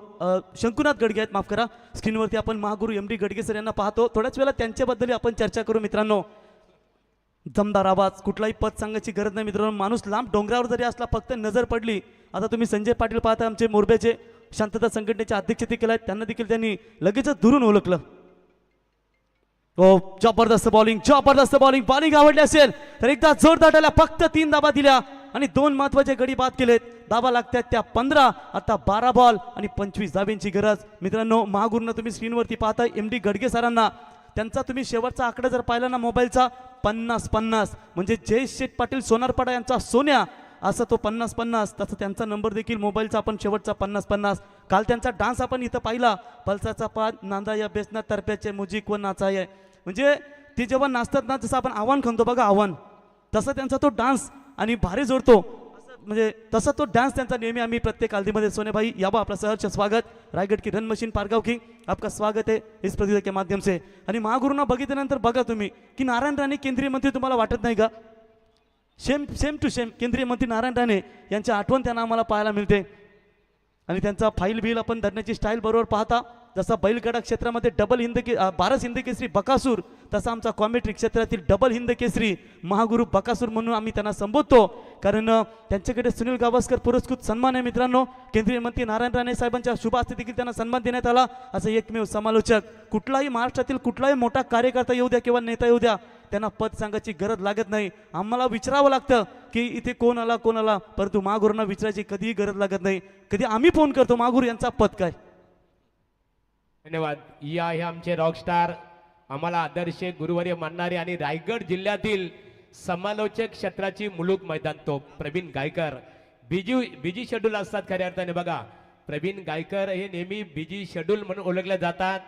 शंकुनाथ गडगे आहेत, माफ करा. स्क्रीनवरती आपण Mahaguru M D Gadge sir यांना पाहतो. थोड्याच वेळा त्यांच्याबद्दल आपण चर्चा करू मित्रांनो. दमदार आवाज, कुठलाही पद सांगायची गरज नाही मित्रांनो. माणूस लांब डोंगरावर जरी असला फक्त नजर पडली. आता तुम्ही संजय पाटील पाहता आमचे मोरब्याचे शांतता संघटनेचे अध्यक्ष देखील आहेत, त्यांना देखील त्यांनी लगेचच दुरून ओळखलं. हो, जबरदस्त बॉलिंग, जबरदस्त बॉलिंग. बॉलिंग आवडली असेल तर एकदा जोरदार टाळ्या. फक्त 3 धाबा दिल्या आणि 2 महत्वाचे गडी बाद केलेत. धाबा लागतात त्या 15. आता 12 बॉल आणि 25 धाब्यांची गरज मित्रांनो. महागुरूंना तुम्ही स्क्रीनवरती पाहता एम डी गडगे सरांना. त्यांचा तुम्ही शेवटचा आकडा जर पाहिला ना मोबाईलचा 50-50, म्हणजे जयेश शेठ पाटील सोनारपाडा यांचा सोन्या असं तो 50-50, तसं त्यांचा नंबर देखील मोबाईलचा आपण शेवटचा 50-50. काल त्यांचा डान्स आपण इथं पाहिला. पलसाचा पाद नांदा या बेसना तर्फ्याचे मुजिक व नाचाय, म्हणजे ते जेव्हा नाचतात ना जसं आपण आव्हान खणतो बघा आव्हान, तसं त्यांचा तो डान्स आणि भारी जोडतो. म्हणजे तसा तो डान्स त्यांचा नेहमी आम्ही प्रत्येक हल्दीमध्ये. सोने भाई याबा आपला सहर्ष स्वागत. रायगढ़ की रन मशीन पारगाव की आपका स्वागत है इस प्रतियोगिता के माध्यम से. आणि महागुरूंना बघितल्यानंतर बघा तुम्ही की नारायण राणे केंद्रीय मंत्री तुम्हाला वाटत नाही का. सेम टू सेम केंद्रीय मंत्री नारायण राणे यांची आठवण त्यांना आम्हाला पाहायला मिळते. आणि त्यांचा फाईल बिल आपण धरण्याची स्टाईल बरोबर पाहता. जसा बैलगाडा क्षेत्रामध्ये डबल हिंद बारस हिंद केसरी बकासूर, तसा आमचा कॉमेंट्री क्षेत्रातील डबल हिंद केसरी महागुरु बकासूर म्हणून आम्ही त्यांना संबोधतो. कारण त्यांच्याकडे सुनील गावस्कर पुरस्कृत सन्मान आहे मित्रांनो. केंद्रीय मंत्री नारायण राणे साहेबांच्या शुभ हस्ते देखील त्यांना सन्मान देण्यात आला. असं एकमेव समालोचक. कुठलाही महाराष्ट्रातील कुठलाही मोठा कार्यकर्ता येऊ द्या किंवा नेता येऊ द्या, त्यांना पद सांगायची गरज लागत नाही. आम्हाला विचारावं लागतं की इथे कोण आला, परंतु महागुरूंना विचारायची कधीही गरज लागत नाही. कधी आम्ही फोन करतो महागुरू यांचा पद काय. धन्यवाद. या हे आमचे रॉकस्टार, आम्हाला आदर्श गुरुवर्य मानणारे आणि रायगड जिल्ह्यातील समालोचक क्षेत्राची मुलूक मैदान तो प्रवीण गायकर. बिजी शेड्यूल असतात खऱ्या अर्थाने. बघा प्रवीण गायकर हे नेहमी बिजी शेड्यूल म्हणून ओळखले जातात.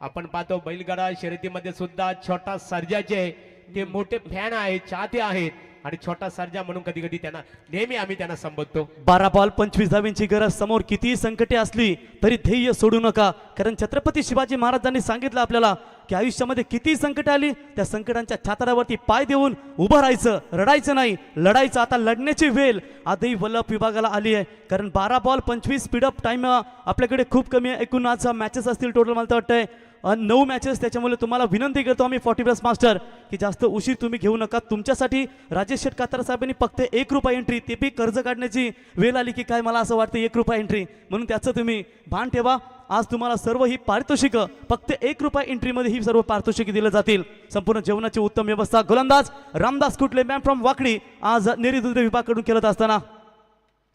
आपण पाहतो बैलगाडा शर्यतीमध्ये सुद्धा छोटा सर्जाचे ते मोठे फॅन आहेत, चाहते आहेत. आणि छोटा सर्जा म्हणून कधी कधी त्यांना नेहमी आम्ही त्यांना संबोधतो. 12 बॉल 25 धाव्यांची गरज. समोर कितीही संकटे असली तरी ध्येय सोडू नका. कारण छत्रपती शिवाजी महाराजांनी सांगितलं आपल्याला की आयुष्यामध्ये कितीही संकट आली त्या संकटांच्या छाताडावरती पाय देऊन उभं राहायचं, रडायचं नाही, लढायचं. आता लढण्याची वेळ आदई वल्लभ विभागाला आली आहे. कारण 12 बॉल 25 स्पीडअप टाइम आपल्याकडे खूप कमी आहे. एकूण आज मॅचेस असतील टोटल मला तर वाटतंय 9 मॅचेस. त्याच्यामुळे तुम्हाला विनंती करतो आम्ही 40+ मास्टर की जास्त उशीर तुम्ही घेऊ नका. तुमच्यासाठी राजेश शेठ कातार साहेबांनी फक्त 1 रुपया एंट्री, ते बी कर्ज काढण्याची वेळ आली की काय मला असं वाटतं 1 रुपया एंट्री, म्हणून त्याचं तुम्ही भान ठेवा. आज तुम्हाला सर्व ही पारितोषिक फक्त 1 रुपया एंट्रीमध्ये ही सर्व पारितोषिके दिले जातील. संपूर्ण जेवणाची उत्तम व्यवस्था गोलंदाज रामदास कुटले मॅन फ्रॉम वाकडी आज नेरी दुर्ग विभागाकडून केलं असताना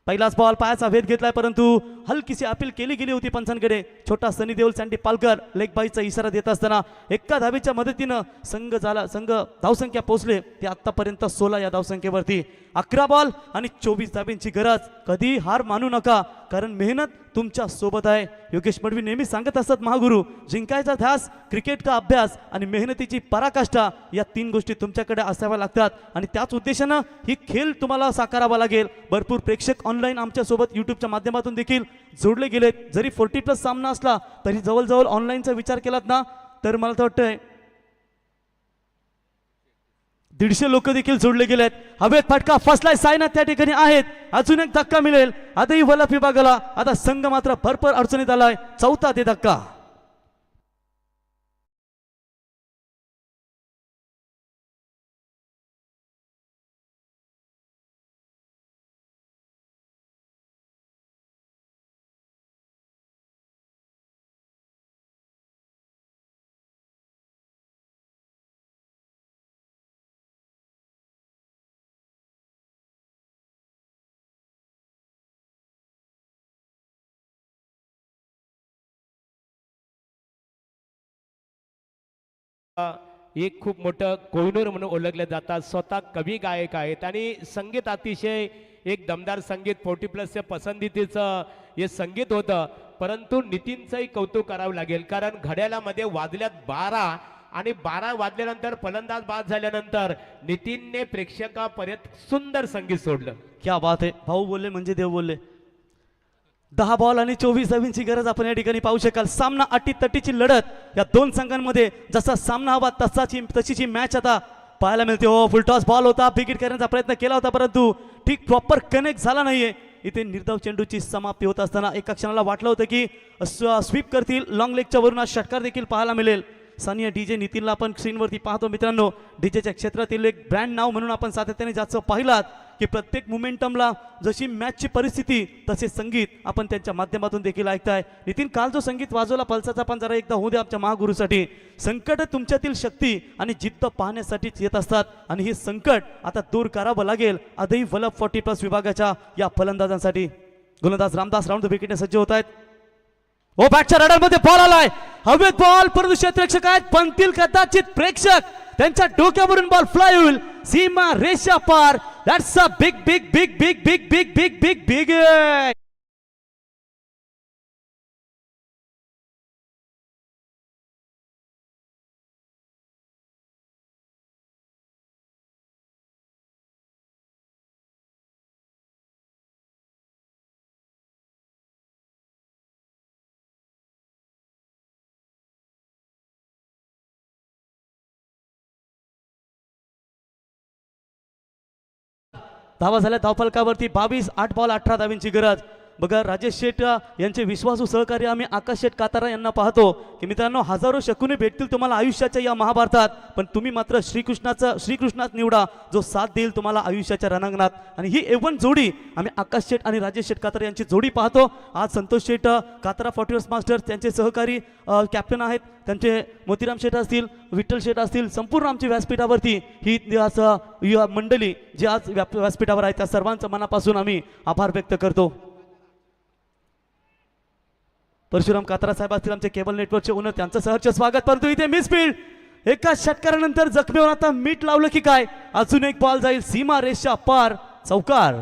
पहिलाच बॉल पायाचा वेध घेतलाय, परंतु हलकीशी अपील केली गेली होती पंचांकडे. छोटा सनी देओल सँडी पालकर लेग बाईचा इशारा देत असताना एका धावेच्या मदतीनं संघ धावसंख्या पोहोचले ते आतापर्यंत 16 या धावसंख्येवरती. 11 बॉल आणि 24 धाब्यांची गरज. कधी हार मानू नका, कारण मेहनत तुमच्या सोबत आहे. योगेश मडवी नेहमी सांगत असतात महागुरू, जिंकायचा ध्यास, क्रिकेटचा अभ्यास आणि मेहनतीची पराकाष्ठा या 3 गोष्टी तुमच्याकडे असाव्या लागतात. आणि त्याच उद्देशानं ही खेळ तुम्हाला साकारावा लागेल. भरपूर प्रेक्षक ऑनलाईन आमच्या सोबत यूट्यूबच्या माध्यमातून देखील जोडले गेलेत. जरी 40+ सामना असला तरी जवळजवळ ऑनलाईनचा विचार केलात ना तर मला तर वाटतंय 150 लोक देखील जोडले गेलेत. हवेत फटका फसलाय, सायनाथ त्या ठिकाणी आहेत. अजून एक धक्का मिळेल आदई वल्लभ विभागाला. आता संघ मात्र भरपूर अडचणीत आलाय. 4था ते धक्का. एक खूप मोठं कोहिनूर म्हणून ओळखले जातात. स्वतः कवी गायक आहेत आणि संगीत अतिशय एक दमदार संगीत 40+ पसंतीचं हे संगीत होतं. परंतु नितीनचंही कौतुक करावं लागेल, कारण घड्याळामध्ये वाजल्यात 12 आणि 12 वाजल्यानंतर फलंदाज बाद झाल्यानंतर नितीनने प्रेक्षकापर्यंत सुंदर संगीत सोडलं. क्या बात आहे, भाऊ बोलले म्हणजे देव बोलले. 10 बॉल आणि 24 धावींची गरज आपण या ठिकाणी पाहू शकाल. सामना अटीतटीची लढत या दोन संघांमध्ये. जसा सामना हवा तशीची मॅच आता पाहायला मिळते. हो, फुलटॉस बॉल होता, विकेट करण्याचा प्रयत्न केला होता, परंतु ठीक प्रॉपर कनेक्ट झाला नाहीये. इथे निर्धाव चेंडूची समाप्ती होत असताना एका क्षणाला वाटलं होतं की स्वीप करतील, लॉंग लेगच्या वरून आज षटकार देखील पाहायला मिळेल. सानिया डीजे नितीनला आपण स्क्रीनवरती पाहतो मित्रांनो. डीजेच्या क्षेत्रातील एक ब्रँड नाव म्हणून आपण सातत्याने जास्त पाहिलात की प्रत्येक मोमेंटमला जशी मॅचची परिस्थिती तसे संगीत आपण त्यांच्या माध्यमातून देखील ऐकताय. नितीन, काल जो संगीत वाजवला पल्साचा पण जरा एकदा होऊ द्या आमच्या महागुरूसाठी. संकट तुमच्यातील शक्ती आणि जिद्द पाहण्यासाठीच येत असतात आणि हे संकट आता दूर करावं लागेल आदई वलभ 40+ विभागाच्या या फलंदाजांसाठी. गोलंदाज रामदास राऊंड विकेटने सज्ज होत आहेत. ओ, बॅटच्या रडारमध्ये बॉल आलाय, हवेत बॉल, परंतु क्षेत्ररक्षक आहेत, बनतील कदाचित प्रेक्षक, त्यांच्या डोक्यावरून बॉल फ्लाय होईल सीमा रेषा पार. That's a big big big big big big big big big. धावा झाल्या धावफलकावरती 22, 8 बॉल 18 धावींची गरज. बघा, राजेश शेठ यांचे विश्वासू सहकारी आम्ही आकाश शेठ कातारा यांना पाहतो की मित्रांनो, हजारो शकुने भेटतील तुम्हाला आयुष्याच्या या महाभारतात, पण तुम्ही मात्र श्रीकृष्णाच निवडा जो साथ देईल तुम्हाला आयुष्याच्या रणांगणात. आणि ही एवन जोडी आम्ही आकाश शेठ आणि राजेश शेठ कातारा यांची जोडी पाहतो. आज संतोष शेठ कातारा 40 मास्टर्स त्यांचे सहकारी कॅप्टन आहेत, त्यांचे मोतीराम शेठ असतील, विठ्ठल शेठ असतील, संपूर्ण आमच्या व्यासपीठावरती ही आज मंडळी जी आज व्यासपीठावर आहे त्या सर्वांचं मनापासून आम्ही आभार व्यक्त करतो. परशुराम कात्रा साहेब असतील आमचे केबल नेटवर्कचे ओनर, त्यांचं सहर्ष स्वागत. परंतु इथे मिसफील्ड, एका षटकारानंतर जखमेवर आता मीठ लावलं की काय. अजून एक बॉल जाईल सीमा रेषा पार, चौकार.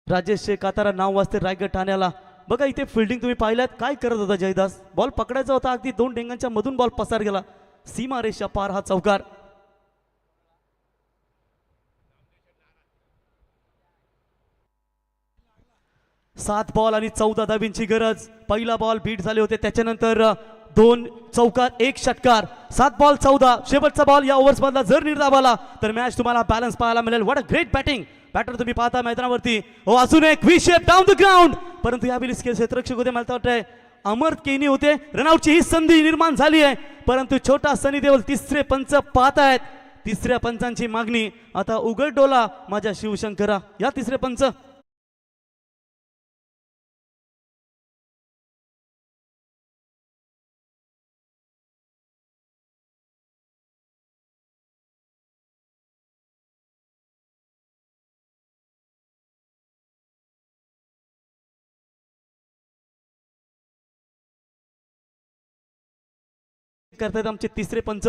राजेश कातारा नाव वाजते रायगड ठाण्याला. बघा, इथे फिल्डिंग तुम्ही पाहिल्यात, काय करत होता जयदास. बॉल पकडायचा होता, अगदी 2 डेंगांच्या मधून बॉल पसार गेला. सीमा रेषा पार हा चौकार. सात बॉल आणि 14 धावींची गरज. पहिला बॉल बीट झाले होते, त्याच्यानंतर 2 चौकार 1 षटकार. 7 बॉल 14, शेवटचा बॉल या ओव्हर्स मधला जर निर्धाव आला तर मॅच तुम्हाला बॅलन्स पाहायला मिळेल. What a great batting. Batter तुम्ही पाहता मैदानावरती. हो, अजून एक V shape down the ground, परंतु यावेळी क्षेत्ररक्षक होते, मला वाटतंय अमर केनी होते. रनआउटची ही संधी निर्माण झाली आहे, परंतु छोटा सनी देओल तिसरे पंच पाहत आहेत. तिसऱ्या पंचांची मागणी आता उघड डोला माझ्या शिवशंकरा. या तिसरे पंच. करतायत आमचे तिसरे पंच.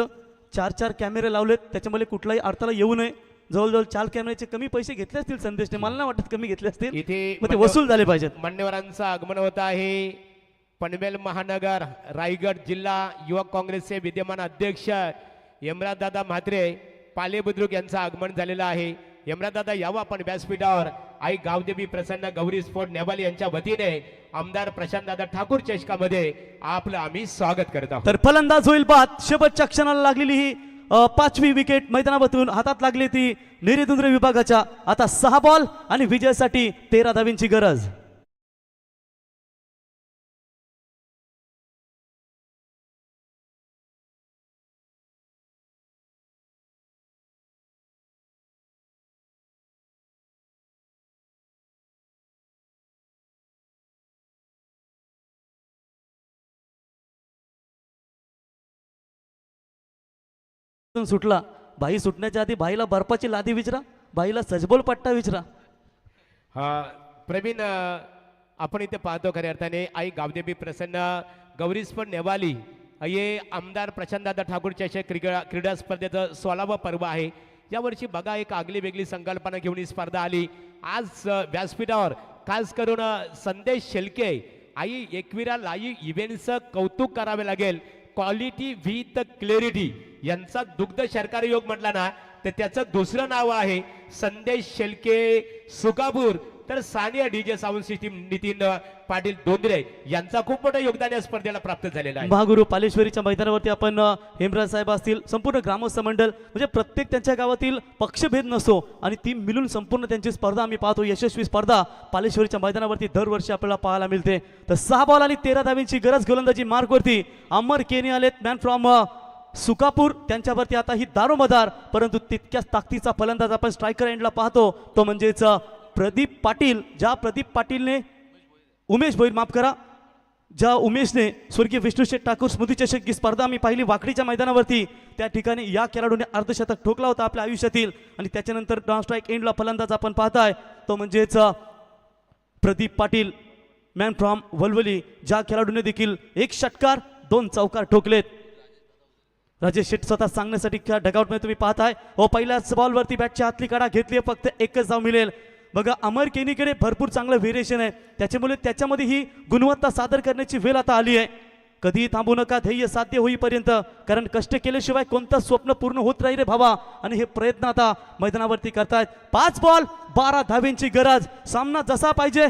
4 कॅमेरे लावलेत, त्याच्यामुळे कुठलाही अडथळा येऊ नये. जवळजवळ 4 कॅमेऱ्याचे कमी पैसे घेतले असतील संदेशने, मला नाही वाटत कमी घेतले असतील. इथे मग ते वसूल झाले पाहिजेत. मान्यवरांचं आगमन होत आहे. पनवेल महानगर रायगड जिल्हा युवक काँग्रेसचे विद्यमान अध्यक्ष यमराजदादा म्हात्रे पाले बुद्रुक यांचं आगमन झालेलं आहे. यमराजदादा यावं आपण व्यासपीठावर. आई गावदेवी प्रसन्न गौरी स्पोर्ट नेवाल यांच्या वतीने आमदार प्रशांतदादा ठाकूर चषकामध्ये आपलं आम्ही स्वागत करत आहोत. तर फलंदाज होईल बाद. शेवटच्या क्षणाला लागलेली ही 5वी विकेट मैदानावरून हातात लागली ती नेरेदुंद्रे विभागाच्या. आता 6 बॉल आणि विजयासाठी 13 धावींची गरज. सुटला. बाई सुटण्याच्या आधी बाईला बर्फाची लादी विचारा, बाईला सजबोल पट्टा विचारा. प्रवीण, आपण इथे पाहतो खऱ्या अर्थाने आई गावदेवी प्रसन्न गौरीस्पण नेवाली हे आमदार प्रशांतदादा ठाकूर चषक क्रीडा स्पर्धेचं 16वं पर्व आहे. यावर्षी बघा एक आगली वेगळी संकल्पना घेऊन ही स्पर्धा आली. आज व्यासपीठावर खास करून संदेश शेलके आई एकविरा लाईव्ह इव्हेंटचं कौतुक करावे लागेल. क्वालिटी विथ क्लॅरिटी यांचा दुग्ध शर्करा योग म्हटला ना तर त्याचं दुसरं नाव आहे संदेश शेलके सुकापूर. तर Sania DJ sound system Nitin Patil Dongre यांचा खूप मोठं योगदान या स्पर्धेला प्राप्त झालेलं आहे. महागुरु पालेश्वरीच्या मैदानावरती आपण हेमराज साहेब असतील, संपूर्ण ग्रामस्थ मंडळ म्हणजे प्रत्येक त्यांच्या गावातील पक्षभेद नसतो आणि ती मिळून संपूर्ण त्यांची स्पर्धा आम्ही पाहतो. यशस्वी स्पर्धा पालेश्वरीच्या मैदानावरती दरवर्षी आपल्याला पाहायला मिळते. तर 6 बॉल आणि 13 धावींची गरज गोलंदाजी मार्कवरती अमर केनी आलेत मॅन फ्रॉम सुकापूर. त्यांच्यावरती आता ही दारोमदार परंतु तितक्याच ताकदीचा फलंदाज आपण स्ट्रायकर एंडला पाहतो तो म्हणजेच प्रदीप पाटील. ज्या प्रदीप पाटीलने उमेश भोईर माफ करा ज्या उमेशने स्वर्गीय विष्णू शेठ ठाकूर स्मृती चषक ही स्पर्धा आम्ही पाहिली वाकडीच्या मैदानावरती. त्या ठिकाणी या खेळाडूने अर्धशतक ठोकला होता आपल्या आयुष्यातील आणि त्याच्यानंतर नॉन स्ट्राईक एंडला फलंदाज आपण पाहताय तो म्हणजेच प्रदीप पाटील मॅन फ्रॉम वलवली. ज्या खेळाडूने देखील 1 षटकार 2 चौकार ठोकलेत. राजेश शेठ स्वतः सांगण्यासाठी डगआउटमध्ये तुम्ही पाहताय. पहिल्याच बॉलवरती बॅटच्या आतली कडा घेतली, फक्त 1च धाव मिळेल. बघा अमर केनीकडे भरपूर चांगलं व्हेरिएशन आहे, त्याच्यामुळे त्याच्यामध्ये ही गुणवत्ता सादर करण्याची वेळ आता आली आहे. कधीही थांबू नका ध्येय साध्य होईपर्यंत, कारण कष्ट केल्याशिवाय कोणतं स्वप्न पूर्ण होत राहील रे भावा. आणि हे प्रयत्न आता मैदानावरती करतायत. 5 बॉल 12 धाव्यांची गरज. सामना जसा पाहिजे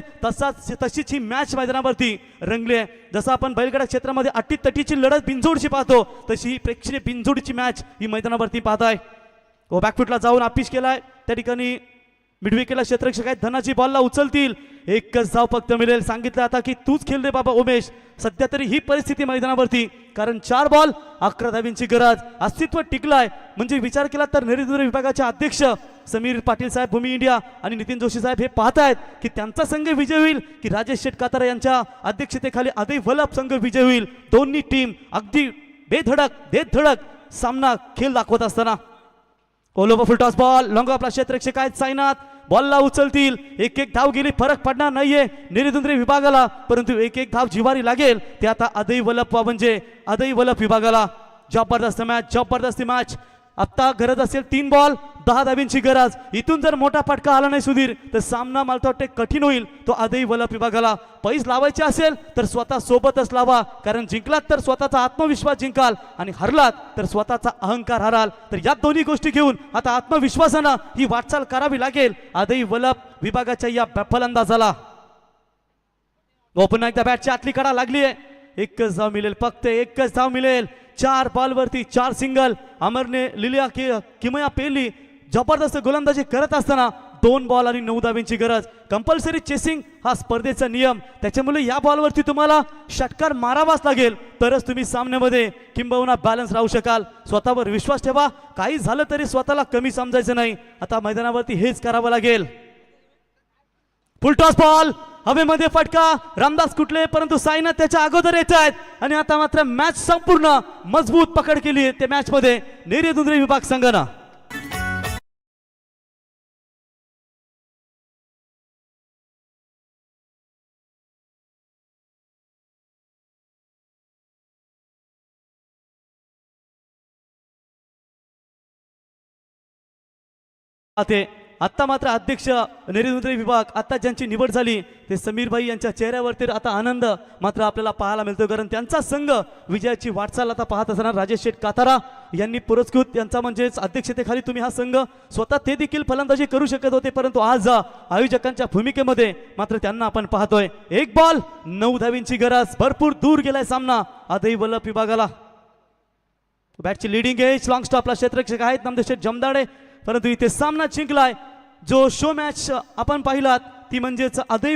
तशीच ही मॅच मैदानावरती रंगली आहे. जसं आपण बैलगाडा क्षेत्रामध्ये अटीतटीची लढत बिनजोडची पाहतो तशी ही प्रेक्षणीय बिनजोडीची मॅच ही मैदानावरती पाहताय. बॅकफुटला जाऊन अपिश केलाय, त्या ठिकाणी मिडविकेटला क्षेत्ररक्षक आहेत, धनाजी बॉलला उचलतील. 1च धाव फक्त मिळेल. सांगितलं आता की तूच खेळ रे बाबा उमेश. सध्या तरी ही परिस्थिती मैदानावरती, कारण 4 बॉल 11 धावींची गरज. अस्तित्व टिकलाय म्हणजे विचार केला तर नरेंद्र विभागाचे अध्यक्ष समीर पाटील साहेब भूमी इंडिया आणि नितीन जोशी साहेब हे पाहतायत की त्यांचा संघ विजय होईल की राजेश शेठ कातारा यांच्या अध्यक्षतेखाली अदय वल्लभ संघ विजय होईल. दोन्ही टीम अगदी बेधडक सामना खेळ दाखवत असताना ओलोबा फुल टॉस बॉल लॉंग आपला क्षेत्ररक्षक आहेत साईनाथ बॉलला उचलतील. 1-1 धाव गेली, फरक पडणार नाहीये निरेदुंद्रे विभागाला, परंतु 1-1 धाव जिवारी लागेल ते आता अदय वल्लभ म्हणजे अदय वल्लभ विभागाला. जबरदस्त मॅच. आता गरज असेल 3 बॉल 10 धावींची गरज. इथून जर मोठा फटका आला नाही सुधीर तर सामना मला तर वाटते कठीण होईल तो अदय वल्लभ विभागाला. पैस लावायचे असेल तर स्वतः सोबतच लावा, कारण जिंकलात तर स्वतःचा आत्मविश्वास जिंकाल आणि हरलात तर स्वतःचा अहंकार हराल. तर या दोन्ही गोष्टी घेऊन आता आत्मविश्वासानं ही वाटचाल करावी लागेल अदय वल्लभ विभागाच्या या फलंदाजाला. पुन्हा एकदा बॅटची आतली कडा लागली आहे. 1च धाव मिळेल, फक्त 1च धाव मिळेल. 4 बॉलवरती 4 सिंगल. अमरने लिलिया किमया पेली जबरदस्त गोलंदाजी करत असताना 2 बॉल आणि 9 धावींची गरज. कंपल्सरी चेसिंग हा स्पर्धेचा नियम, त्याच्यामुळे या बॉलवरती तुम्हाला षटकार मारावाच लागेल तरच तुम्ही सामन्यामध्ये किंबहुना बॅलन्स राहू शकाल. स्वतःवर विश्वास ठेवा, काही झालं तरी स्वतःला कमी समजायचं नाही. आता मैदानावरती हेच करावं लागेल. फुल टॉस बॉल हवेमध्ये फटका. रामदास कुठले परंतु साईनाथ त्याच्या अगोदर येत आहेत आणि आता मात्र मॅच संपूर्ण मजबूत पकड केली आहे त्या मॅच मध्ये नेरेदुंद्रे विभाग संघानं. आता मात्र अध्यक्ष नरेंद्र विभाग आता ज्यांची निवड झाली ते समीर भाई यांच्या चेहऱ्यावरती आता आनंद मात्र आपल्याला पाहायला मिळतो, कारण त्यांचा संघ विजयाची वाटचाल आता पाहत असताना राजेश शेठ कातारा यांनी पुरस्कृत यांचा म्हणजेच अध्यक्षतेखाली तुम्ही हा संघ स्वतः ते देखील फलंदाजी करू शकत होते, परंतु आज आयोजकांच्या भूमिकेमध्ये मात्र त्यांना आपण पाहतोय. 1 बॉल 9 धावींची गरज. भरपूर दूर गेलाय सामना अदय वल्लभ विभागाला. बॅटची लिडिंग एज लॉंग स्टॉपला क्षेत्ररक्षक आहेत नामदेव शेठ जमदाडे, परंतु इथे सामना जिंकलाय. जो शो मॅच आपण पाहिलात ती म्हणजेच अदय